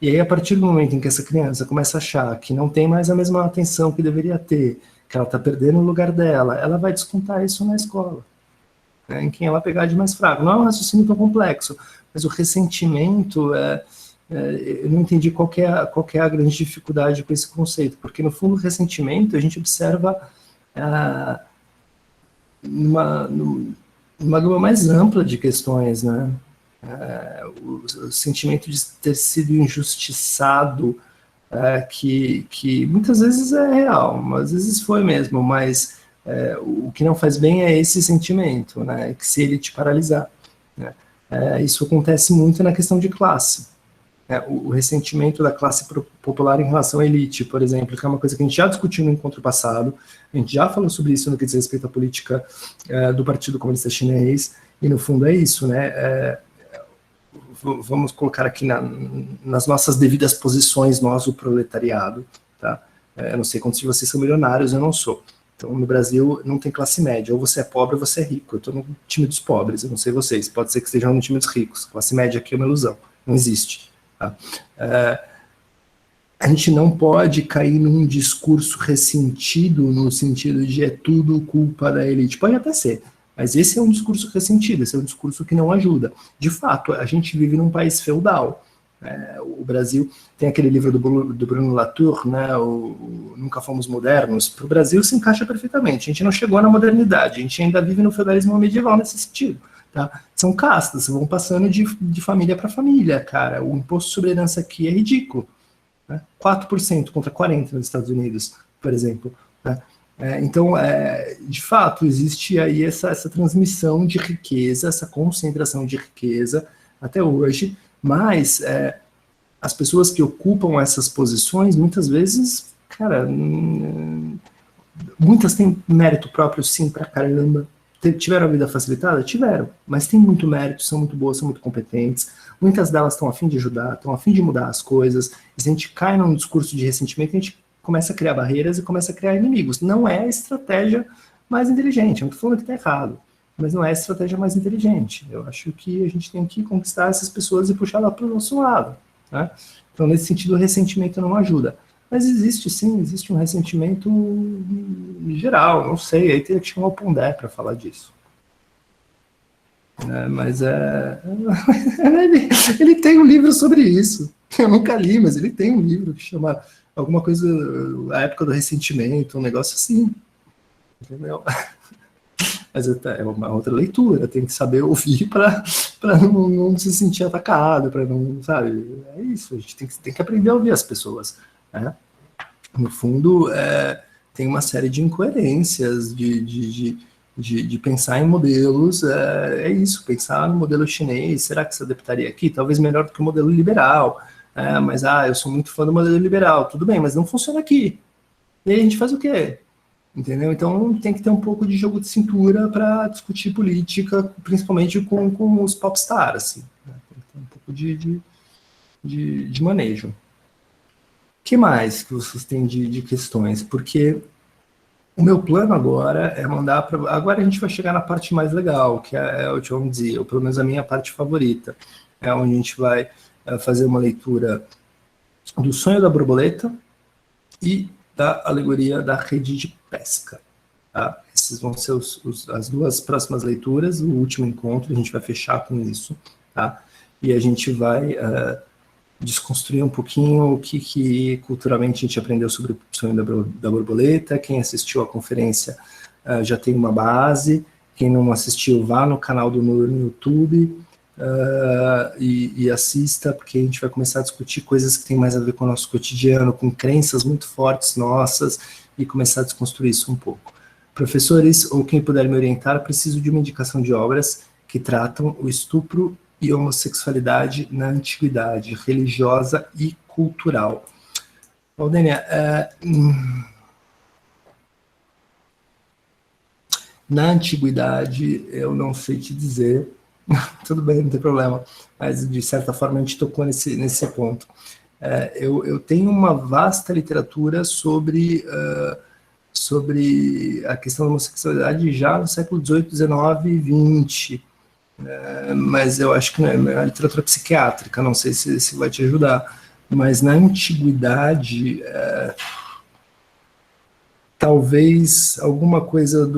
E aí, a partir do momento em que essa criança começa a achar que não tem mais a mesma atenção que deveria ter, que ela está perdendo o lugar dela, ela vai descontar isso na escola, né, em quem ela pegar de mais fraco. Não é um raciocínio tão complexo, mas o ressentimento, eu não entendi qual que é a grande dificuldade com esse conceito, porque no fundo o ressentimento a gente observa numa gama mais ampla de questões, né? O sentimento de ter sido injustiçado, que muitas vezes é real, às vezes foi mesmo, mas o que não faz bem é esse sentimento, né, que se ele te paralisar, né, isso acontece muito na questão de classe, o ressentimento da classe popular em relação à elite, por exemplo, que é uma coisa que a gente já discutiu no encontro passado, a gente já falou sobre isso no que diz respeito à política do Partido Comunista Chinês, e no fundo é isso, né, vamos colocar aqui nas nossas devidas posições, nós, o proletariado, tá? Eu não sei quantos de vocês são milionários, eu não sou. Então, no Brasil, não tem classe média, ou você é pobre ou você é rico. Eu estou no time dos pobres, eu não sei vocês, pode ser que estejam no time dos ricos. Classe média aqui é uma ilusão, não existe. Tá? A gente não pode cair num discurso ressentido, no sentido de é tudo culpa da elite. Pode até ser, mas esse é um discurso ressentido, esse é um discurso que não ajuda. De fato, a gente vive num país feudal. O Brasil tem aquele livro do Bruno Latour, né, Nunca Fomos Modernos. Para o Brasil se encaixa perfeitamente. A gente não chegou na modernidade, a gente ainda vive no feudalismo medieval nesse sentido. Tá? São castas, vão passando de família para família, cara. O imposto sobre herança aqui é ridículo. Né? 4% contra 40% nos Estados Unidos, por exemplo. Né? Então, de fato, existe aí essa transmissão de riqueza, essa concentração de riqueza até hoje, mas as pessoas que ocupam essas posições, muitas vezes, cara, muitas têm mérito próprio, sim, pra caramba. Tiveram a vida facilitada? Tiveram, mas tem muito mérito, são muito boas, são muito competentes. Muitas delas estão a fim de ajudar, estão a fim de mudar as coisas. E se a gente cai num discurso de ressentimento, a gente começa a criar barreiras e começa a criar inimigos. Não é a estratégia mais inteligente, eu não estou falando que está errado, mas não é a estratégia mais inteligente. Eu acho que a gente tem que conquistar essas pessoas e puxar lá para o nosso lado. Né? Então, nesse sentido, o ressentimento não ajuda. Mas existe, sim, existe um ressentimento geral, não sei, aí teria que chamar o Pondé para falar disso. Mas ele tem um livro sobre isso. Eu nunca li, mas ele tem um livro que chama alguma coisa, a época do ressentimento, um negócio assim. Entendeu? Mas é uma outra leitura, tem que saber ouvir para não se sentir atacado, para não, sabe? É isso, a gente tem que aprender a ouvir as pessoas. Né? No fundo, tem uma série de incoerências, de de pensar em modelos, é isso, pensar no modelo chinês, será que se adaptaria aqui? Talvez melhor do que o modelo liberal, mas eu sou muito fã do modelo liberal, tudo bem, mas não funciona aqui. E aí a gente faz o quê? Entendeu? Então tem que ter um pouco de jogo de cintura para discutir política, principalmente com os popstars, assim, né? Tem que ter um pouco de manejo. O que mais que vocês têm de questões? Porque o meu plano agora é mandar para... Agora a gente vai chegar na parte mais legal, que é o John Dee, ou pelo menos a minha parte favorita. É onde a gente vai fazer uma leitura do Sonho da Borboleta e da Alegoria da Rede de Pesca. Tá? Essas vão ser as duas próximas leituras, o último encontro, a gente vai fechar com isso. Tá? E a gente vai desconstruir um pouquinho o que culturalmente a gente aprendeu sobre o Sonho da Borboleta. Quem assistiu a conferência já tem uma base, quem não assistiu, vá no canal do Nur no YouTube e assista, porque a gente vai começar a discutir coisas que têm mais a ver com o nosso cotidiano, com crenças muito fortes nossas, e começar a desconstruir isso um pouco. Professores, ou quem puder me orientar, preciso de uma indicação de obras que tratam o estupro e homossexualidade na antiguidade, religiosa e cultural. Valdênia, na antiguidade, eu não sei te dizer, tudo bem, não tem problema, mas de certa forma a gente tocou nesse ponto. Eu tenho uma vasta literatura sobre a questão da homossexualidade já no século XVIII, XIX e XX, mas eu acho que não é literatura psiquiátrica, não sei se vai te ajudar, mas na antiguidade, talvez alguma coisa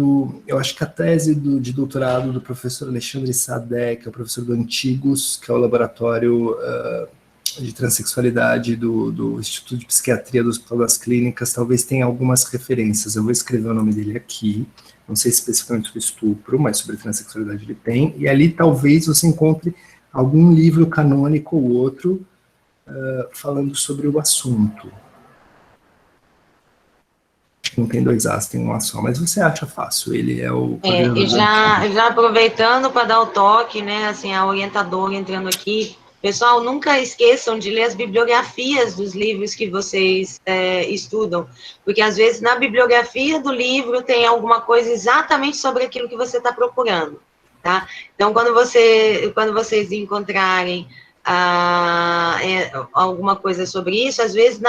eu acho que a tese de doutorado do professor Alexandre Sadé, que é o professor do Antigos, que é o laboratório de transexualidade do Instituto de Psiquiatria do Hospital das Clínicas, talvez tenha algumas referências. Eu vou escrever o nome dele aqui, não sei especificamente sobre estupro, mas sobre transexualidade ele tem, e ali talvez você encontre algum livro canônico ou outro falando sobre o assunto. Acho que não tem dois As, tem um A só, mas você acha fácil, ele é o... E já aproveitando para dar o toque, né, assim, a orientadora entrando aqui, pessoal, nunca esqueçam de ler as bibliografias dos livros que vocês estudam, porque às vezes na bibliografia do livro tem alguma coisa exatamente sobre aquilo que você está procurando, tá? Então, quando vocês encontrarem alguma coisa sobre isso, às vezes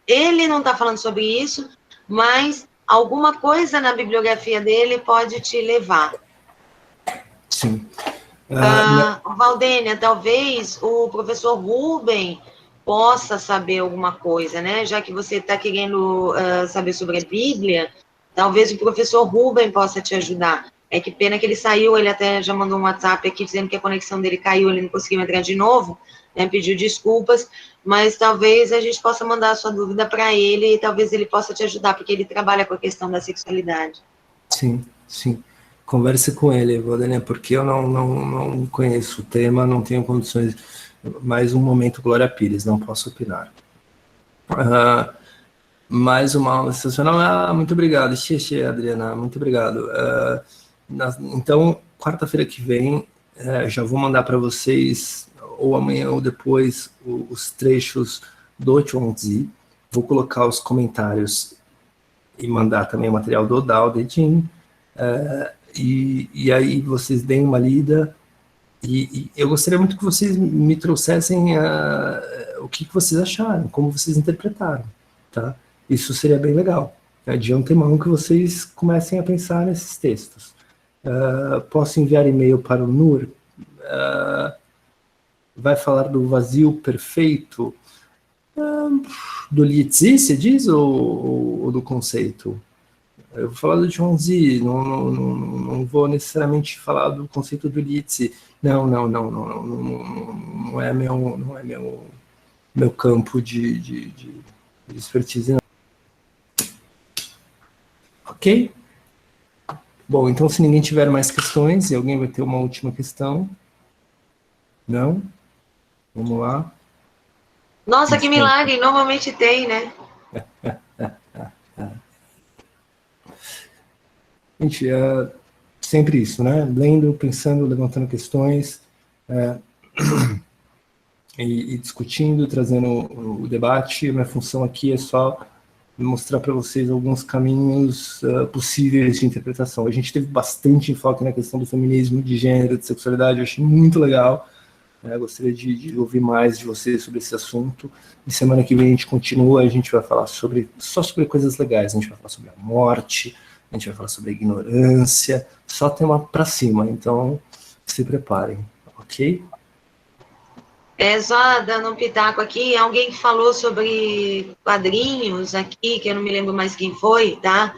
ele não está falando sobre isso, mas alguma coisa na bibliografia dele pode te levar. Sim. Valdênia, talvez o professor Rubem possa saber alguma coisa, né? Já que você está querendo saber sobre a Bíblia, talvez o professor Rubem possa te ajudar. É que pena que ele saiu, ele até já mandou um WhatsApp aqui dizendo que a conexão dele caiu, ele não conseguiu entrar de novo, né? Pediu desculpas, mas talvez a gente possa mandar a sua dúvida para ele e talvez ele possa te ajudar, porque ele trabalha com a questão da sexualidade. Sim, sim. Converse com ele, Valdênia, porque eu não conheço o tema, não tenho condições. Mais um momento, Glória Pires, não posso opinar. Mais uma aula sensacional. Muito obrigado, Xixi, Adriana, muito obrigado. Então, quarta-feira que vem, já vou mandar para vocês, ou amanhã ou depois, os trechos do Chuang-Tzu. Vou colocar os comentários e mandar também o material do Dao De Jing. E aí vocês deem uma lida, e eu gostaria muito que vocês me trouxessem o que vocês acharam, como vocês interpretaram, tá? Isso seria bem legal, de antemão que vocês comecem a pensar nesses textos. Posso enviar e-mail para o Nur? Vai falar do vazio perfeito? Do Lietzi, se diz, ou do conceito? Eu vou falar do Chuang-Tzu, não vou necessariamente falar do conceito do Lietzi. Não é meu campo de expertise, não. Ok? Bom, então se ninguém tiver mais questões, e alguém vai ter uma última questão? Não? Vamos lá. Nossa, que milagre, normalmente tem, né? Gente, sempre isso, né? Lendo, pensando, levantando questões, e discutindo, trazendo o debate. Minha função aqui é só mostrar para vocês alguns caminhos possíveis de interpretação. A gente teve bastante enfoque na questão do feminismo, de gênero, de sexualidade, eu achei muito legal. Gostaria de ouvir mais de vocês sobre esse assunto. E semana que vem a gente continua, a gente vai falar só sobre coisas legais. A gente vai falar sobre a morte, a gente vai falar sobre a ignorância, só tema para cima. Então, se preparem, ok? Só dando um pitaco aqui, alguém que falou sobre quadrinhos aqui, que eu não me lembro mais quem foi, tá?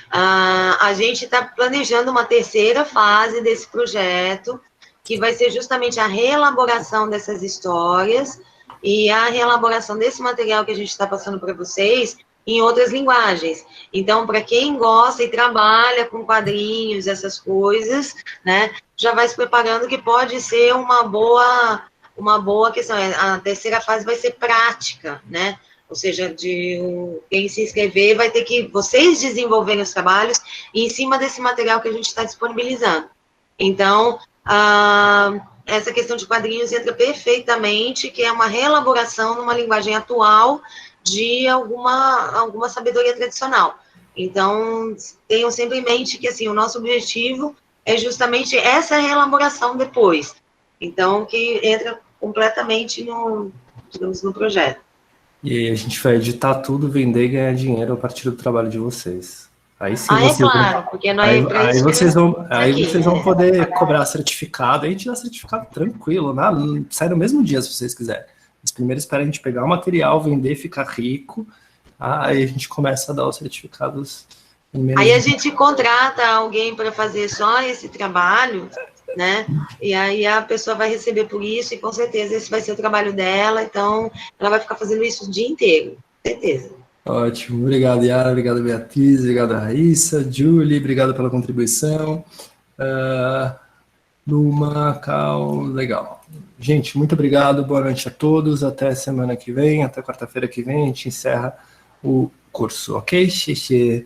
A gente está planejando uma terceira fase desse projeto, que vai ser justamente a reelaboração dessas histórias e a reelaboração desse material que a gente está passando para vocês em outras linguagens. Então, para quem gosta e trabalha com quadrinhos, essas coisas, né, já vai se preparando que pode ser uma boa questão. A terceira fase vai ser prática, né? Ou seja, quem se inscrever vai ter que vocês desenvolverem os trabalhos em cima desse material que a gente está disponibilizando. Então, essa questão de quadrinhos entra perfeitamente, que é uma reelaboração numa linguagem atual de alguma sabedoria tradicional. Então, tenham sempre em mente que, assim, o nosso objetivo é justamente essa reelaboração depois. Então, que entra completamente no projeto. E aí a gente vai editar tudo, vender e ganhar dinheiro a partir do trabalho de vocês. Aí sim claro, porque nós aí vocês vão poder cobrar certificado, aí a gente dá certificado tranquilo, né? Sai no mesmo dia se vocês quiserem. Mas primeiro espera a gente pegar o material, vender, ficar rico, aí a gente começa a dar os certificados em menos. Aí a gente contrata alguém para fazer só esse trabalho, né? E aí a pessoa vai receber por isso, e com certeza esse vai ser o trabalho dela, então ela vai ficar fazendo isso o dia inteiro, com certeza. Ótimo, obrigado Yara, obrigado Beatriz, obrigado Raíssa, Julie, obrigado pela contribuição. Luma, Cal, legal. Gente, muito obrigado, boa noite a todos, até semana que vem, até quarta-feira que vem, a gente encerra o curso, ok? Xixi.